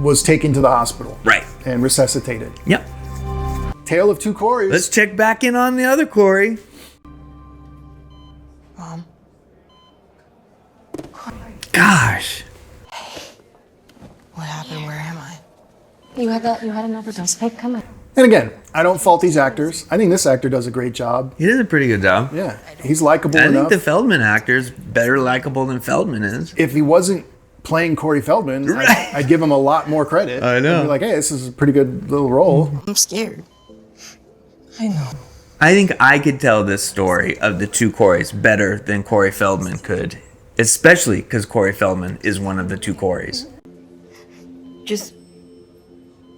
was taken to the hospital. Right. And resuscitated. Yep. Tale of two Coreys. Let's check back in on the other Corey. Mom. Gosh. What happened? Where am I? You had an overdose. Hey, come on. And again, I don't fault these actors. I think this actor does a great job. He does a pretty good job. Yeah. He's likable enough. I think the Feldman actor's better likable than Feldman is. If he wasn't playing Corey Feldman, Right. I'd give him a lot more credit. I know. I'd be like, hey, this is a pretty good little role. I'm scared. I know. I think I could tell this story of the two Coreys better than Corey Feldman could. Especially because Corey Feldman is one of the two Coreys. Just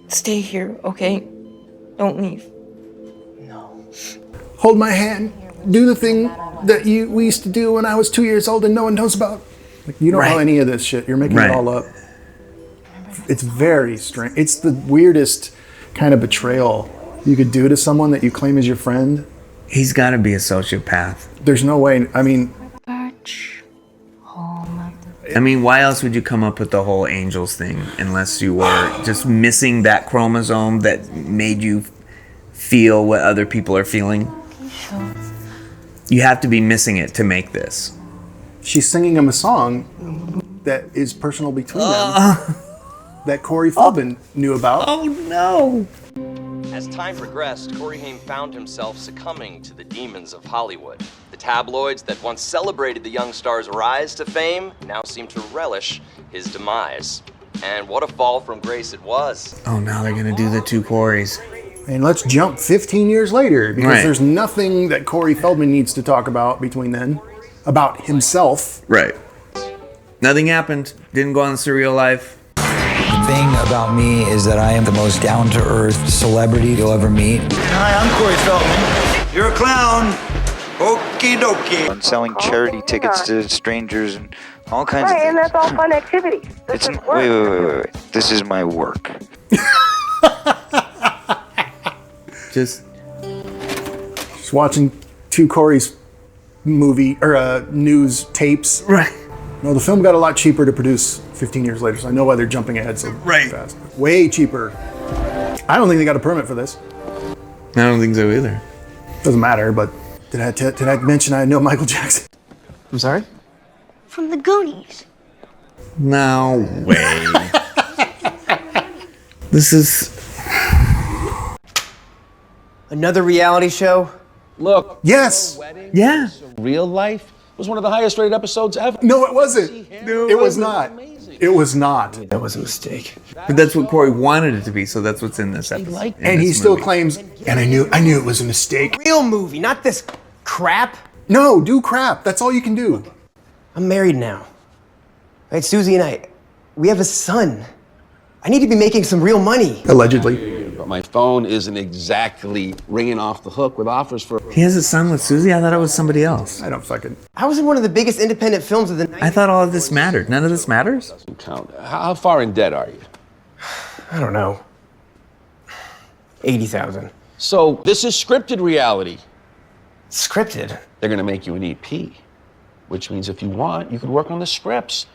stay here, okay? Don't leave. Hold my hand. Do the thing that we used to do when I was 2 years old and no one knows about. Like, you don't know any of this shit. You're making it all up. It's very strange. It's the weirdest kind of betrayal you could do to someone that you claim as your friend. He's got to be a sociopath. There's no way. I mean, why else would you come up with the whole angels thing unless you were just missing that chromosome that made you feel what other people are feeling? You have to be missing it to make this. She's singing him a song that is personal between them that Corey Feldman knew about. Oh no! As time progressed, Corey Haim found himself succumbing to the demons of Hollywood. The tabloids that once celebrated the young star's rise to fame now seem to relish his demise. And what a fall from grace it was. Oh, now they're gonna do the two Coreys. And let's jump 15 years later, because Right. there's nothing that Corey Feldman needs to talk about between then, about himself. Right. Nothing happened. Didn't go on the Surreal Life. The thing about me is that I am the most down-to-earth celebrity you'll ever meet. Hi, I'm Corey Feldman. You're a clown. Okie dokie. I'm selling charity tickets to strangers and all kinds of Right, things. and that's all fun activities. It's wait. This is my work. Just watching two Corey's movie or news tapes. Right. No, the film got a lot cheaper to produce 15 years later, so I know why they're jumping ahead so fast. Way cheaper. I don't think they got a permit for this. I don't think so either. Doesn't matter, but did I mention I know Michael Jackson? I'm sorry? From the Goonies. No way. This is Another reality show? Look. Yes. Yeah. Real life was one of the highest rated episodes ever. No, it wasn't. It was not. It was not. That was a mistake. But that's what Corey wanted it to be, so that's what's in this episode. And he still claims, and I knew it was a mistake. Real movie, not this crap. No, do crap. That's all you can do. I'm married now. Right, Susie and I, we have a son. I need to be making some real money. Allegedly. but my phone isn't exactly ringing off the hook with offers for... He has a son with Susie? I thought it was somebody else. I don't fucking... I was in one of the biggest independent films of the night. I thought all of this mattered. None of this matters? Doesn't count. How far in debt are you? I don't know. 80,000. So this is scripted reality. Scripted? They're gonna make you an EP, which means if you want, you could work on the scripts.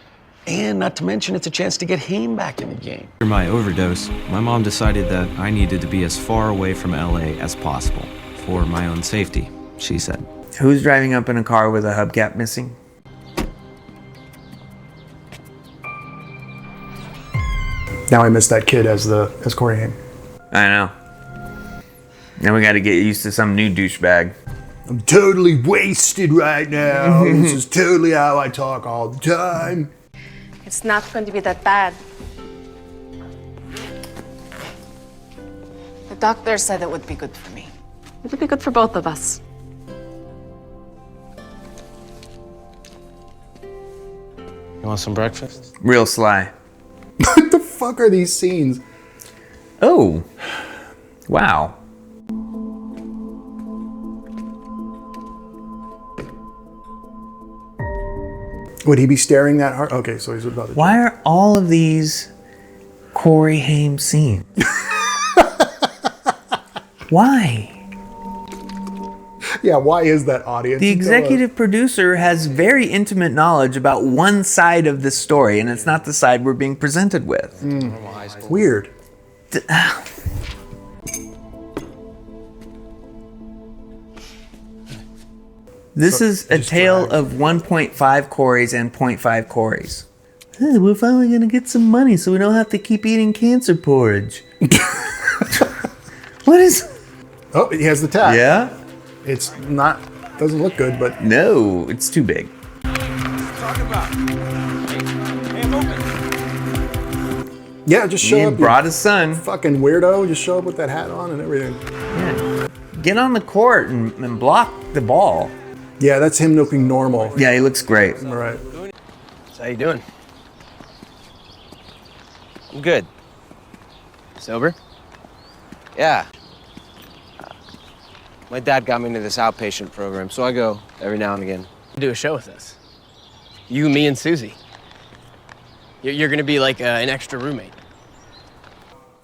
And not to mention, it's a chance to get Haim back in the game. After my overdose, my mom decided that I needed to be as far away from LA as possible for my own safety, she said. Who's driving up in a car with a hubcap missing? Now I miss that kid as Corey Haim. I know. Now we gotta get used to some new douchebag. I'm totally wasted right now. This is totally how I talk all the time. It's not going to be that bad. The doctor said it would be good for me. It would be good for both of us. You want some breakfast? Real sly. What the fuck are these scenes? Oh. Wow. Would he be staring that hard? Okay, so he's about to... Why are all of these Corey Haim scenes? Why? Yeah, why is that, audience? The executive producer has very intimate knowledge about one side of the story, and it's not the side we're being presented with. Weird. This is a tale of 1.5 Coreys and 0.5 Coreys. Hey, we're finally gonna get some money so we don't have to keep eating cancer porridge. What is... Oh, he has the tag. Yeah? It's not... doesn't look good, but... No, it's too big. Yeah, just show up. He brought his son. Fucking weirdo. Just show up with that hat on and everything. Yeah. Get on the court and block the ball. Yeah, that's him looking normal. Yeah, he looks great. All right. So how you doing? I'm good. Sober? Yeah. My dad got me into this outpatient program, so I go every now and again. Do a show with us. You, me, and Susie. You're gonna be like an extra roommate.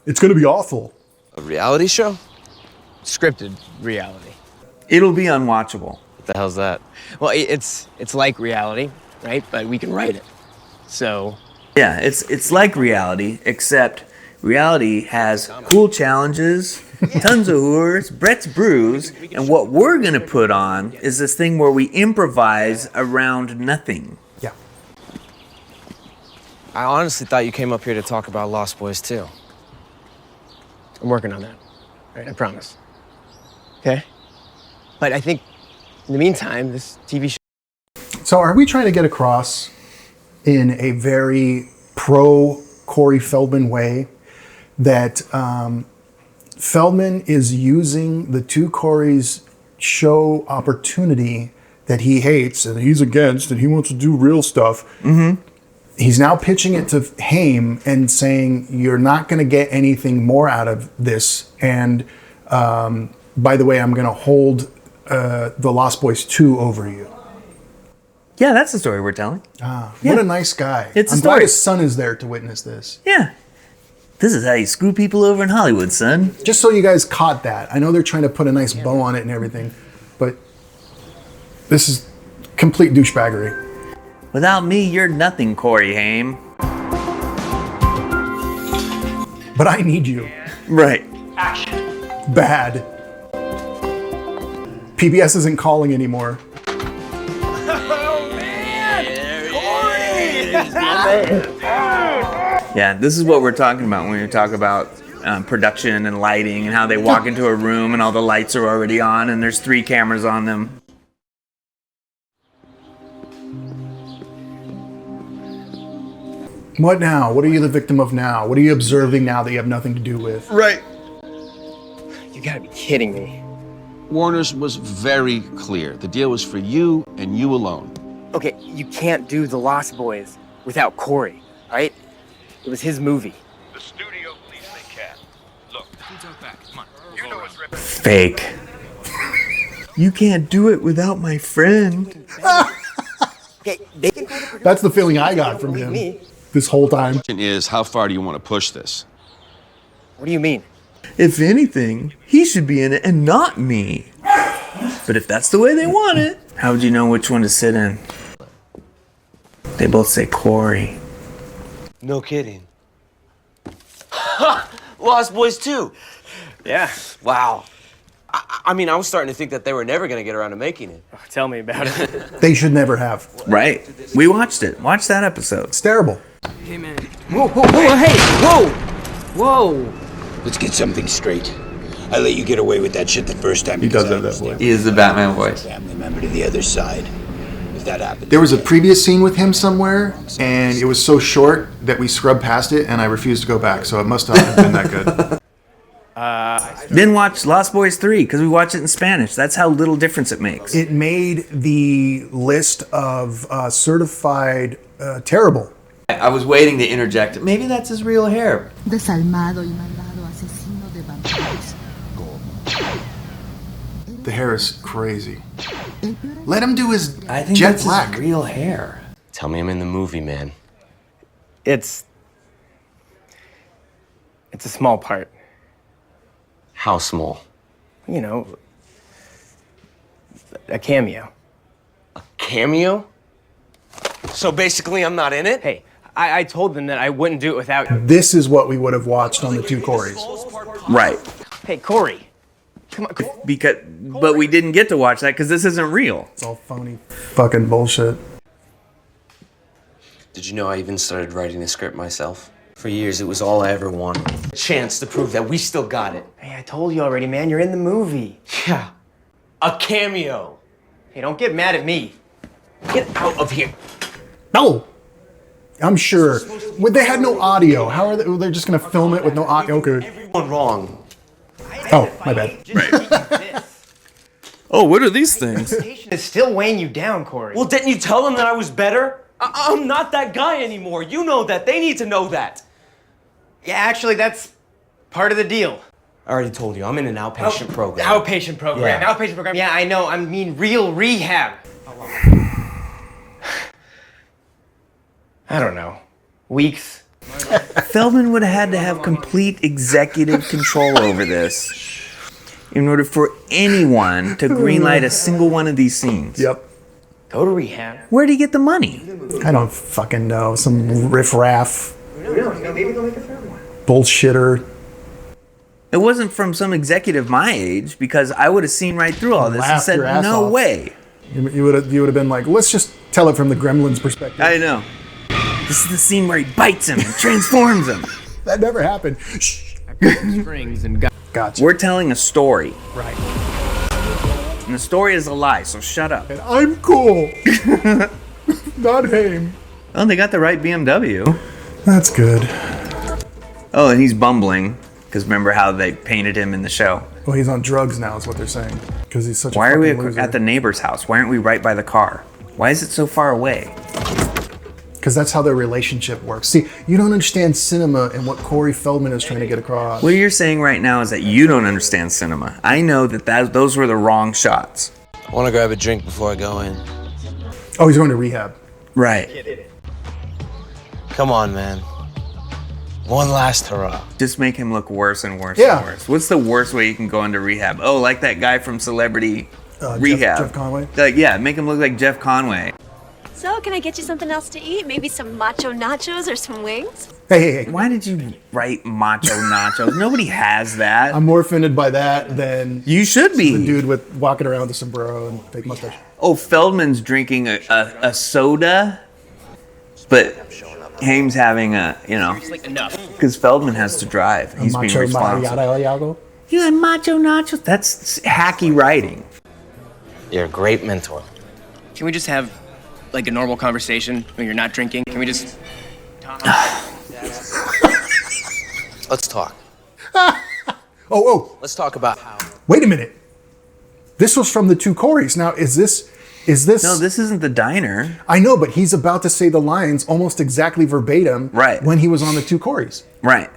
It's gonna be awful. A reality show? Scripted reality. It'll be unwatchable. What the hell's that? Well, it's like reality, right? But we can write it. So... Yeah, it's like reality, except reality has cool challenges, tons of whores, Brett's Brews, and what we're gonna put on is this thing where we improvise around nothing. Yeah. I honestly thought you came up here to talk about Lost Boys too. I'm working on that, right? I promise. Okay? But I think, in the meantime, this TV show... So are we trying to get across in a very pro Corey Feldman way that Feldman is using the two Coreys show opportunity that he hates and he's against and he wants to do real stuff. Mm-hmm. He's now pitching it to Haim and saying, you're not going to get anything more out of this. And by the way, I'm going to hold The Lost Boys 2 over you. Yeah, that's the story we're telling. What a nice guy. It's a I'm glad story. his son is there to witness this. Yeah. This is how you screw people over in Hollywood, son. Just so you guys caught that. I know they're trying to put a nice bow on it and everything, but this is complete douchebaggery. Without me, you're nothing, Corey Haim. But I need you. Right. Bad. PBS isn't calling anymore. Yeah, this is what we're talking about when we talk about production and lighting and how they walk into a room and all the lights are already on and there's 3 cameras on them. What now? What are you the victim of now? What are you observing now that you have nothing to do with? Right. You gotta be kidding me. Warner's was very clear. The deal was for you and you alone. Okay, you can't do The Lost Boys without Corey, right? It was his movie. The studio believes they can. Look, Fake. You can't do it without my friend. That's the feeling I got from him this whole time. Question is, how far do you want to push this? What do you mean? If anything, he should be in it and not me. But if that's the way they want it, how would you know which one to sit in? They both say Corey. No kidding. Lost Boys 2. Yeah. Wow. I mean, I was starting to think that they were never going to get around to making it. Oh, tell me about it. They should never have. Right. We watched it. Watch that episode. It's terrible. Hey, man. Whoa, whoa, whoa, hey! Whoa! Whoa! Let's get something straight. I let you get away with that shit the first time. He does have that voice. He is the Batman voice. Family member to the other side. If that happened. There was a previous scene with him somewhere, and it was so short that we scrubbed past it, and I refused to go back, so it must not have been that good. Then watch Lost Boys 3, because we watch it in Spanish. That's how little difference it makes. It made the list of certified terrible. I was waiting to interject. Maybe that's his real hair. Desalmado y malvado asesino de vampiros. The hair is crazy. Let him do his I think jet that's black. his real hair. Tell me I'm in the movie, man. It's a small part. How small? You know, a cameo. Cameo? So basically I'm not in it? Hey, I told them that I wouldn't do it without you. This is what we would have watched on the two Coreys. Right. Hey, Corey. Come on. But we didn't get to watch that because this isn't real. It's all phony fucking bullshit. Did you know I even started writing the script myself? For years, it was all I ever wanted. A chance to prove that we still got it. Hey, I told you already, man. You're in the movie. Yeah. A cameo. Hey, don't get mad at me. Get out of here. No. I'm sure. When they had no audio, how are they're just gonna film it with no audio? Okay. Everyone wrong. Oh, my bad. Oh, what are these things? It's still weighing you down, Corey. Well, didn't you tell them that I was better? I'm not that guy anymore. You know that. They need to know that. Yeah, actually, that's part of the deal. I already told you, I'm in an outpatient program. Outpatient program. Yeah. Outpatient program. Yeah, I know. I mean real rehab. I don't know. Weeks. Feldman would have had to have complete executive control over this in order for anyone to greenlight a single one of these scenes. Yep. Go to rehab. Where'd he get the money? I don't fucking know. Some riffraff Who knows? Maybe they'll make a third one. bullshitter. It wasn't from some executive my age because I would have seen right through all this and Laughed said, your ass no off. way. You would have been like, let's just tell it from the Gremlins perspective. I know. This is the scene where he bites him and transforms him. That never happened. Shh. Strings and Gotcha. We're telling a story. Right. And the story is a lie, so shut up. And I'm cool. Not Haim. Oh, they got the right BMW. That's good. Oh, and he's bumbling. Because remember how they painted him in the show. Well, he's on drugs now is what they're saying. Because he's such a Why are we fucking loser. at the neighbor's house? Why aren't we right by the car? Why is it so far away? Because that's how their relationship works. See, you don't understand cinema and what Corey Feldman is trying to get across. What you're saying right now is that you don't understand cinema. I know that those were the wrong shots. I want to grab a drink before I go in. Oh, he's going to rehab. Right. Come on, man. One last hurrah. Just make him look worse and worse Yeah. and worse. What's the worst way you can go into rehab? Oh, like that guy from Celebrity Rehab. Jeff Conway? Like, yeah, make him look like Jeff Conway. So, can I get you something else to eat? Maybe some macho nachos or some wings? Hey. Why did you write macho nachos? Nobody has that. I'm more offended by that than You should be. the dude with walking around with a sombrero and fake mustache. Oh, Feldman's drinking a soda, but Haim's having a, Like enough. because Feldman has to drive. He's being responsible. Mariago. You had macho nachos? That's hacky writing. You're a great mentor. Can we just have like a normal conversation when you're not drinking? Can we just talk? Let's talk. Oh. Let's talk about how. Wait a minute. This was from the two Coreys. Now, is this? No, this isn't the diner. I know, but he's about to say the lines almost exactly verbatim Right. when he was on the two Coreys. Right.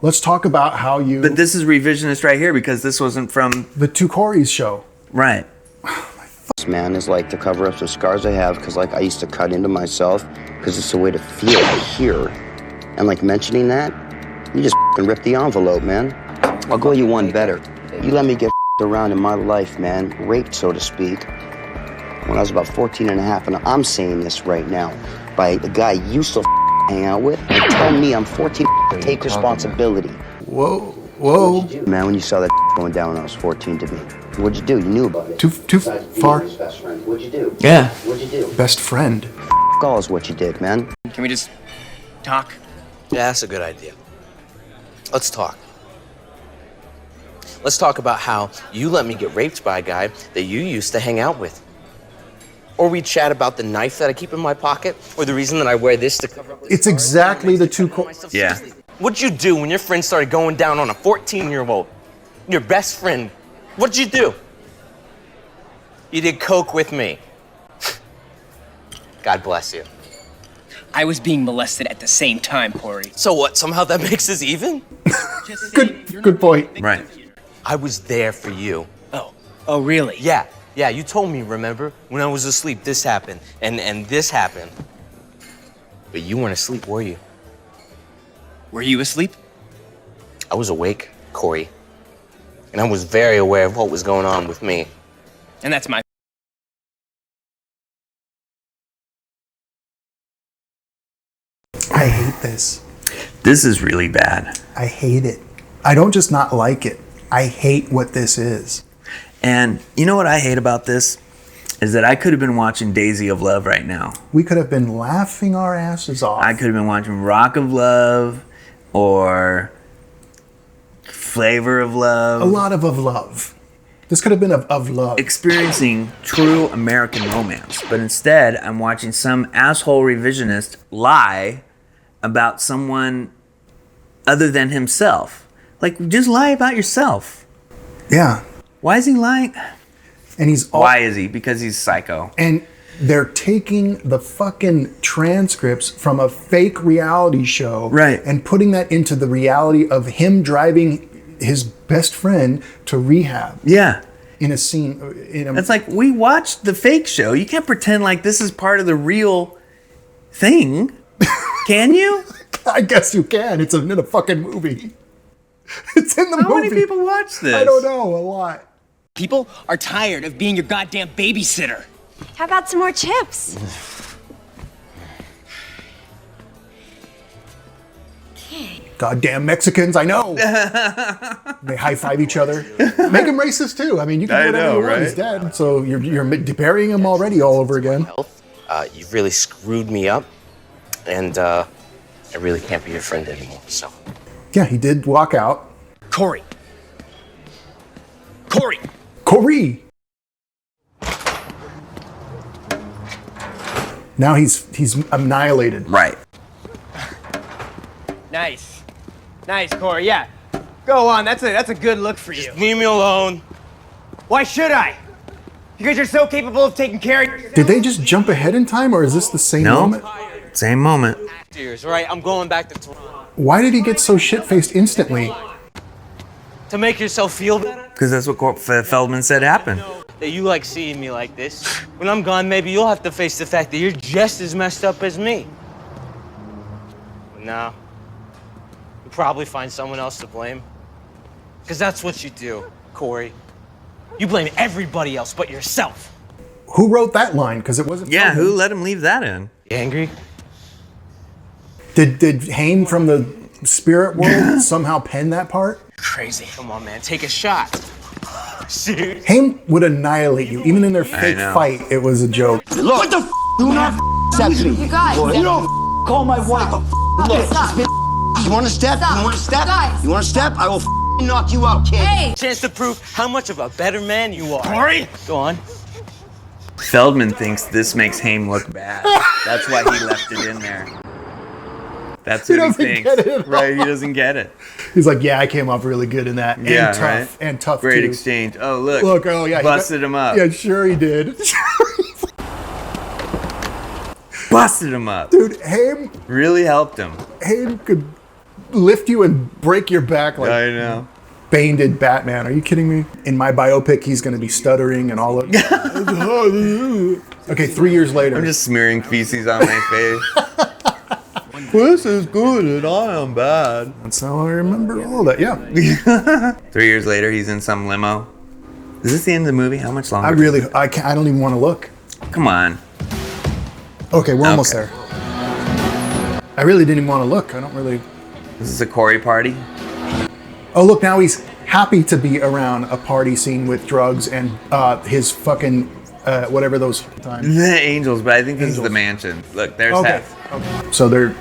Let's talk about how you... But this is revisionist right here because this wasn't from... The Two Coreys show. Right. This man is like to cover up some scars I have because like I used to cut into myself because it's a way to feel here. And like mentioning that, you just f***ing rip the envelope, man. I'll go you one better. You let me get f***ed around in my life, man. Raped, so to speak. When I was about 14 and a half, and I'm saying this right now, by the guy you still hang out with, and tell me I'm 14, take responsibility. Whoa, whoa. Man, when you saw that going down when I was 14 to me, what'd you do? You knew about it. Too far. Best friend. What'd you do? Yeah. What'd you do? Best friend. All is what you did, man. Can we just talk? Yeah, that's a good idea. Let's talk. Let's talk about how you let me get raped by a guy that you used to hang out with. Or we chat about the knife that I keep in my pocket, or the reason that I wear this to cover up the It's exactly the Two Coreys. Yeah. What'd you do when your friend started going down on a 14-year-old? Your best friend. What'd you do? You did coke with me. God bless you. I was being molested at the same time, Corey. So what? Somehow that makes us even? Good point. Right. I was there for you. Oh, really? Yeah. Yeah, you told me, remember? When I was asleep, this happened, and this happened. But you weren't asleep, were you? Were you asleep? I was awake, Corey. And I was very aware of what was going on with me. And that's my... I hate this. This is really bad. I hate it. I don't just not like it. I hate what this is. And you know what I hate about this? Is that I could have been watching Daisy of Love right now. We could have been laughing our asses off. I could have been watching Rock of Love or Flavor of Love. A lot of love. This could have been of love. Experiencing true American romance. But instead, I'm watching some asshole revisionist lie about someone other than himself. Like, just lie about yourself. Yeah. Why is he lying? And he's Why is he? Because he's psycho. And they're taking the fucking transcripts from a fake reality show, right, and putting that into the reality of him driving his best friend to rehab. Yeah. In a scene. It's like, we watched the fake show. You can't pretend like this is part of the real thing. Can you? I guess you can. It's in a fucking movie. It's in the movie. How many people watch this? I don't know. A lot. People are tired of being your goddamn babysitter. How about some more chips? Goddamn Mexicans, I know. They high five each other. Make him racist too. I mean, you can do whatever you want. He's dead, so you're burying him already all over again. You've really screwed me up, and I really can't be your friend anymore. So. Yeah, he did walk out. Corey. Now he's annihilated. Right. Nice, Corey. Yeah. Go on. That's a good look for you. Just leave me alone. Why should I? Because you're so capable of taking care of yourself. Did they just jump ahead in time, or is this the same moment? Same moment. Actors, right? I'm going back to Toronto. Why did he get so shit-faced instantly? To make yourself feel better? Because that's what Corey Feldman said happened. That you like seeing me like this. When I'm gone, maybe you'll have to face the fact that you're just as messed up as me. But now, you'll probably find someone else to blame. Because that's what you do, Corey. You blame everybody else but yourself. Who wrote that line? Because it wasn't. Yeah, Feldman. who let him leave that in? You angry? Did Haim from the spirit world somehow pen that part? Crazy. Come on, man. Take a shot. Dude. Haim would annihilate you. Even in their fake fight, it was a joke. Look, what the do not accept me. You guys. You don't call my wife. Look, Stop. you want to step? Stop. You want to step? Guys. You want to step? I will knock you out, kid. Hey. Chance to prove how much of a better man you are. Corey? Go on. Feldman thinks this makes Haim look bad. That's why he left it in there. That's what he thinks. Get it right, he doesn't get it. He's like, yeah, I came off really good in that. And Yeah, tough. right? And tough, Great too. exchange. Oh, look. Look, oh, yeah. Busted him up. Yeah, sure he did. Busted him up. Dude, Haim really helped him. Haim could lift you and break your back like I know. Bane did Batman. Are you kidding me? In my biopic, he's going to be stuttering and all of Okay, 3 years later. I'm just smearing feces on my face. This is good and I am bad. That's how I remember all that. Yeah. 3 years later, he's in some limo. Is this the end of the movie? How much longer? I don't even want to look. Come on. Okay, we're almost there. I really didn't even want to look. I don't really. This is a Corey party. Oh, look, now he's happy to be around a party scene with drugs and his fucking, whatever those times. The Angels, but I think this is the mansion. Look, there's Hef. Okay. So they're,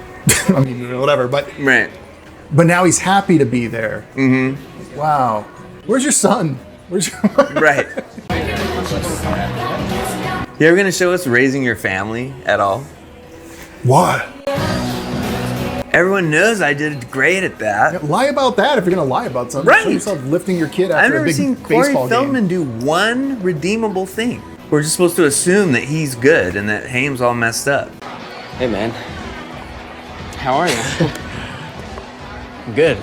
I mean, whatever, but. Right. But now he's happy to be there. Mm-hmm. Wow. Where's your son? Where's your... Right. You ever gonna show us raising your family at all? What? Everyone knows I did great at that. Yeah, lie about that if you're gonna lie about something. Right. Show yourself lifting your kid I've after a never big seen Corey baseball Feldman game. do one redeemable thing. We're just supposed to assume that he's good and that Haim's all messed up. Hey, man. How are you? I'm good.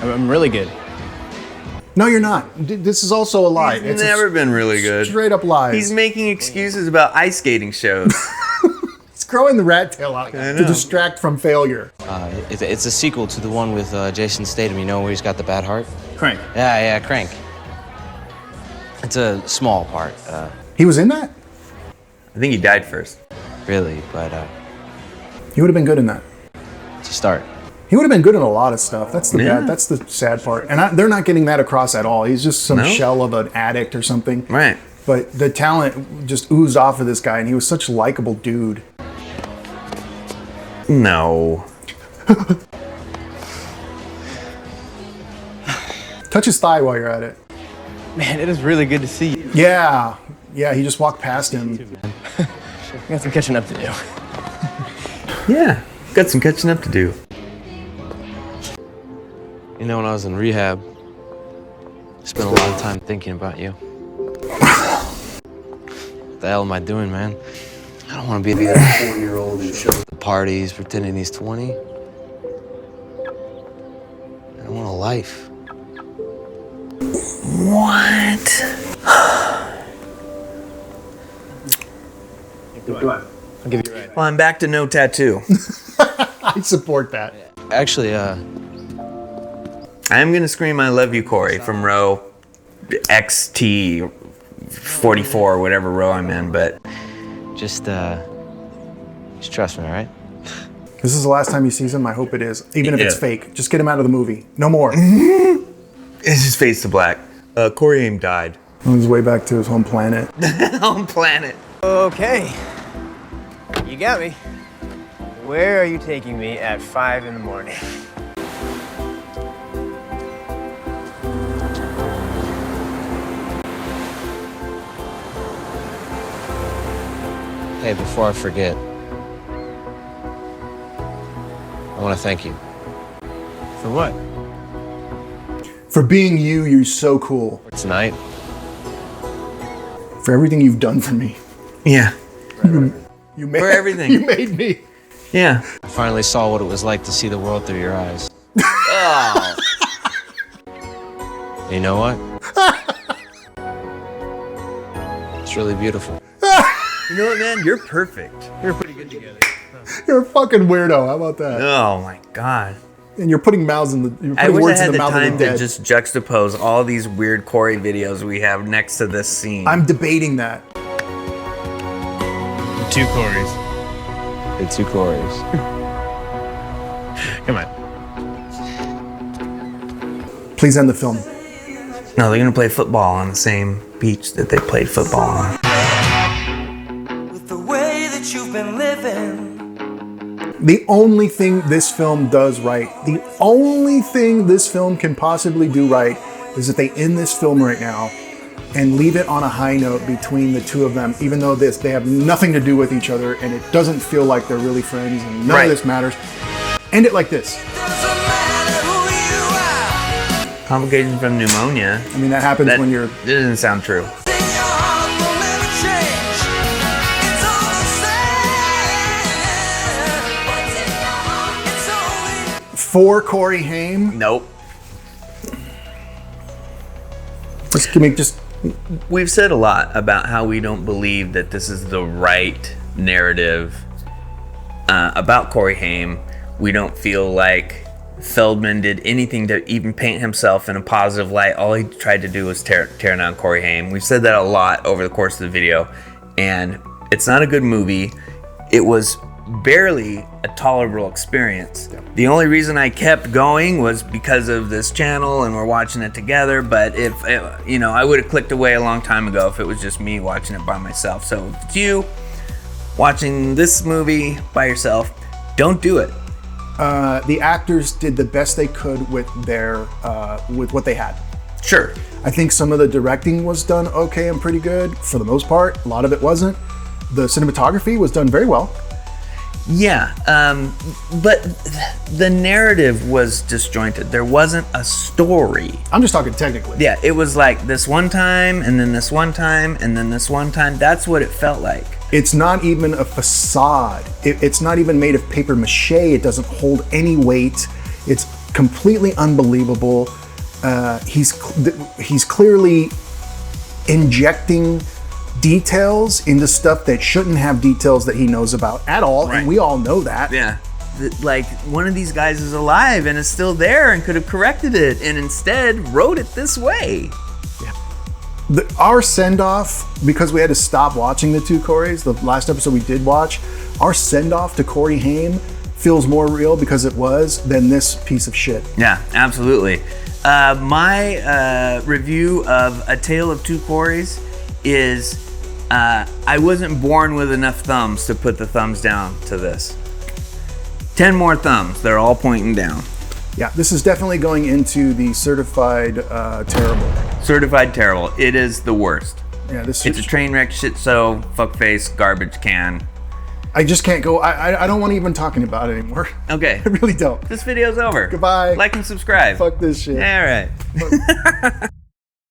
I'm really good. No, you're not. This is also a lie. He's never been really good. Straight up lies. He's making excuses about ice skating shows. He's growing the rat tail out to distract from failure. It's a sequel to the one with Jason Statham, you know, where he's got the bad heart? Crank. Yeah, Crank. It's a small part. He was in that? I think he died first. Really, but He would have been good in that. it's a start. He would have been good in a lot of stuff. That's the Yeah. bad. That's the sad part. And they're not getting that across at all. He's just some shell of an addict or something. Right. But the talent just oozed off of this guy, and he was such a likable dude. No. Touch his thigh while you're at it. Man, it is really good to see you. Yeah. Yeah, he just walked past him. I got some catching up to do. Yeah, got some catching up to do. You know, when I was in rehab, I spent a lot of time thinking about you. What the hell am I doing, man? I don't want to be that 4-year-old who shows up at parties pretending he's 20. I want a life. What? I'll give you a ride. Well, I'm back to no tattoo. I support that. Actually, I'm gonna scream "I love you, Corey" from row XT 44 or whatever row I'm in, but just trust me, all right? This is the last time he sees him. I hope it is. Even if it's Yeah. fake. Just get him out of the movie. No more. It's just fades to black. Corey Haim died. On his way back to his home planet. Home planet. Okay. You got me. Where are you taking me at 5 in the morning? Hey, before I forget, I want to thank you. For what? For being you, you're so cool. For tonight. For everything you've done for me. Yeah. You made For everything. You made me. Yeah. I finally saw what it was like to see the world through your eyes. Oh. You know what? It's really beautiful. You know what, man? You're perfect. You're pretty good together. You're a fucking weirdo. How about that? Oh my god. And you're putting mouths in the. You're I putting wish words I in had the the mouth of time the to dead. just juxtapose all these weird Corey videos we have next to this scene. I'm debating that. Two Corys. The two Corys. Come on. Please end the film. No, they're gonna play football on the same beach that they played football on. With the way that you've been living. The only thing this film does right, the only thing this film can possibly do right, is that they end this film right now and leave it on a high note between the two of them, even though they have nothing to do with each other and it doesn't feel like they're really friends and none of this matters. End it like this. Complications from pneumonia. I mean, that happens when you're... That doesn't sound true. for Corey Haim. Nope. Just give me just. We've said a lot about how we don't believe that this is the right narrative about Corey Haim. We don't feel like Feldman did anything to even paint himself in a positive light. All he tried to do was tear down Corey Haim. We've said that a lot over the course of the video, and it's not a good movie. It was barely a tolerable experience. The only reason I kept going was because of this channel and we're watching it together, but if I would have clicked away a long time ago if it was just me watching it by myself. So if it's you watching this movie by yourself, don't do it. The actors did the best they could with with what they had. Sure. I think some of the directing was done okay and pretty good for the most part. A lot of it wasn't. The cinematography was done very well. Yeah, but the narrative was disjointed. There wasn't a story. I'm just talking technically. Yeah, it was like this one time, and then this one time, and then this one time. That's what it felt like. It's not even a facade. It's not even made of paper mache. It doesn't hold any weight. It's completely unbelievable. He's clearly injecting details into stuff that shouldn't have details that he knows about at all, and we all know that. Yeah, like one of these guys is alive and is still there and could have corrected it, and instead wrote it this way. Our send-off, because we had to stop watching the two Coreys, the last episode we did watch, our send-off to Corey Haim feels more real because it was than this piece of shit. Yeah, absolutely. My review of A Tale of Two Coreys is I wasn't born with enough thumbs to put the thumbs down to this. 10 more thumbs. They're all pointing down. Yeah, this is definitely going into the certified terrible. Certified terrible. It is the worst. Yeah, it's a train wreck, shit so, fuckface, garbage can. I just can't go. I don't want to even talking about it anymore. Okay. I really don't. This video's over. Goodbye. Like and subscribe. Fuck this shit. All right.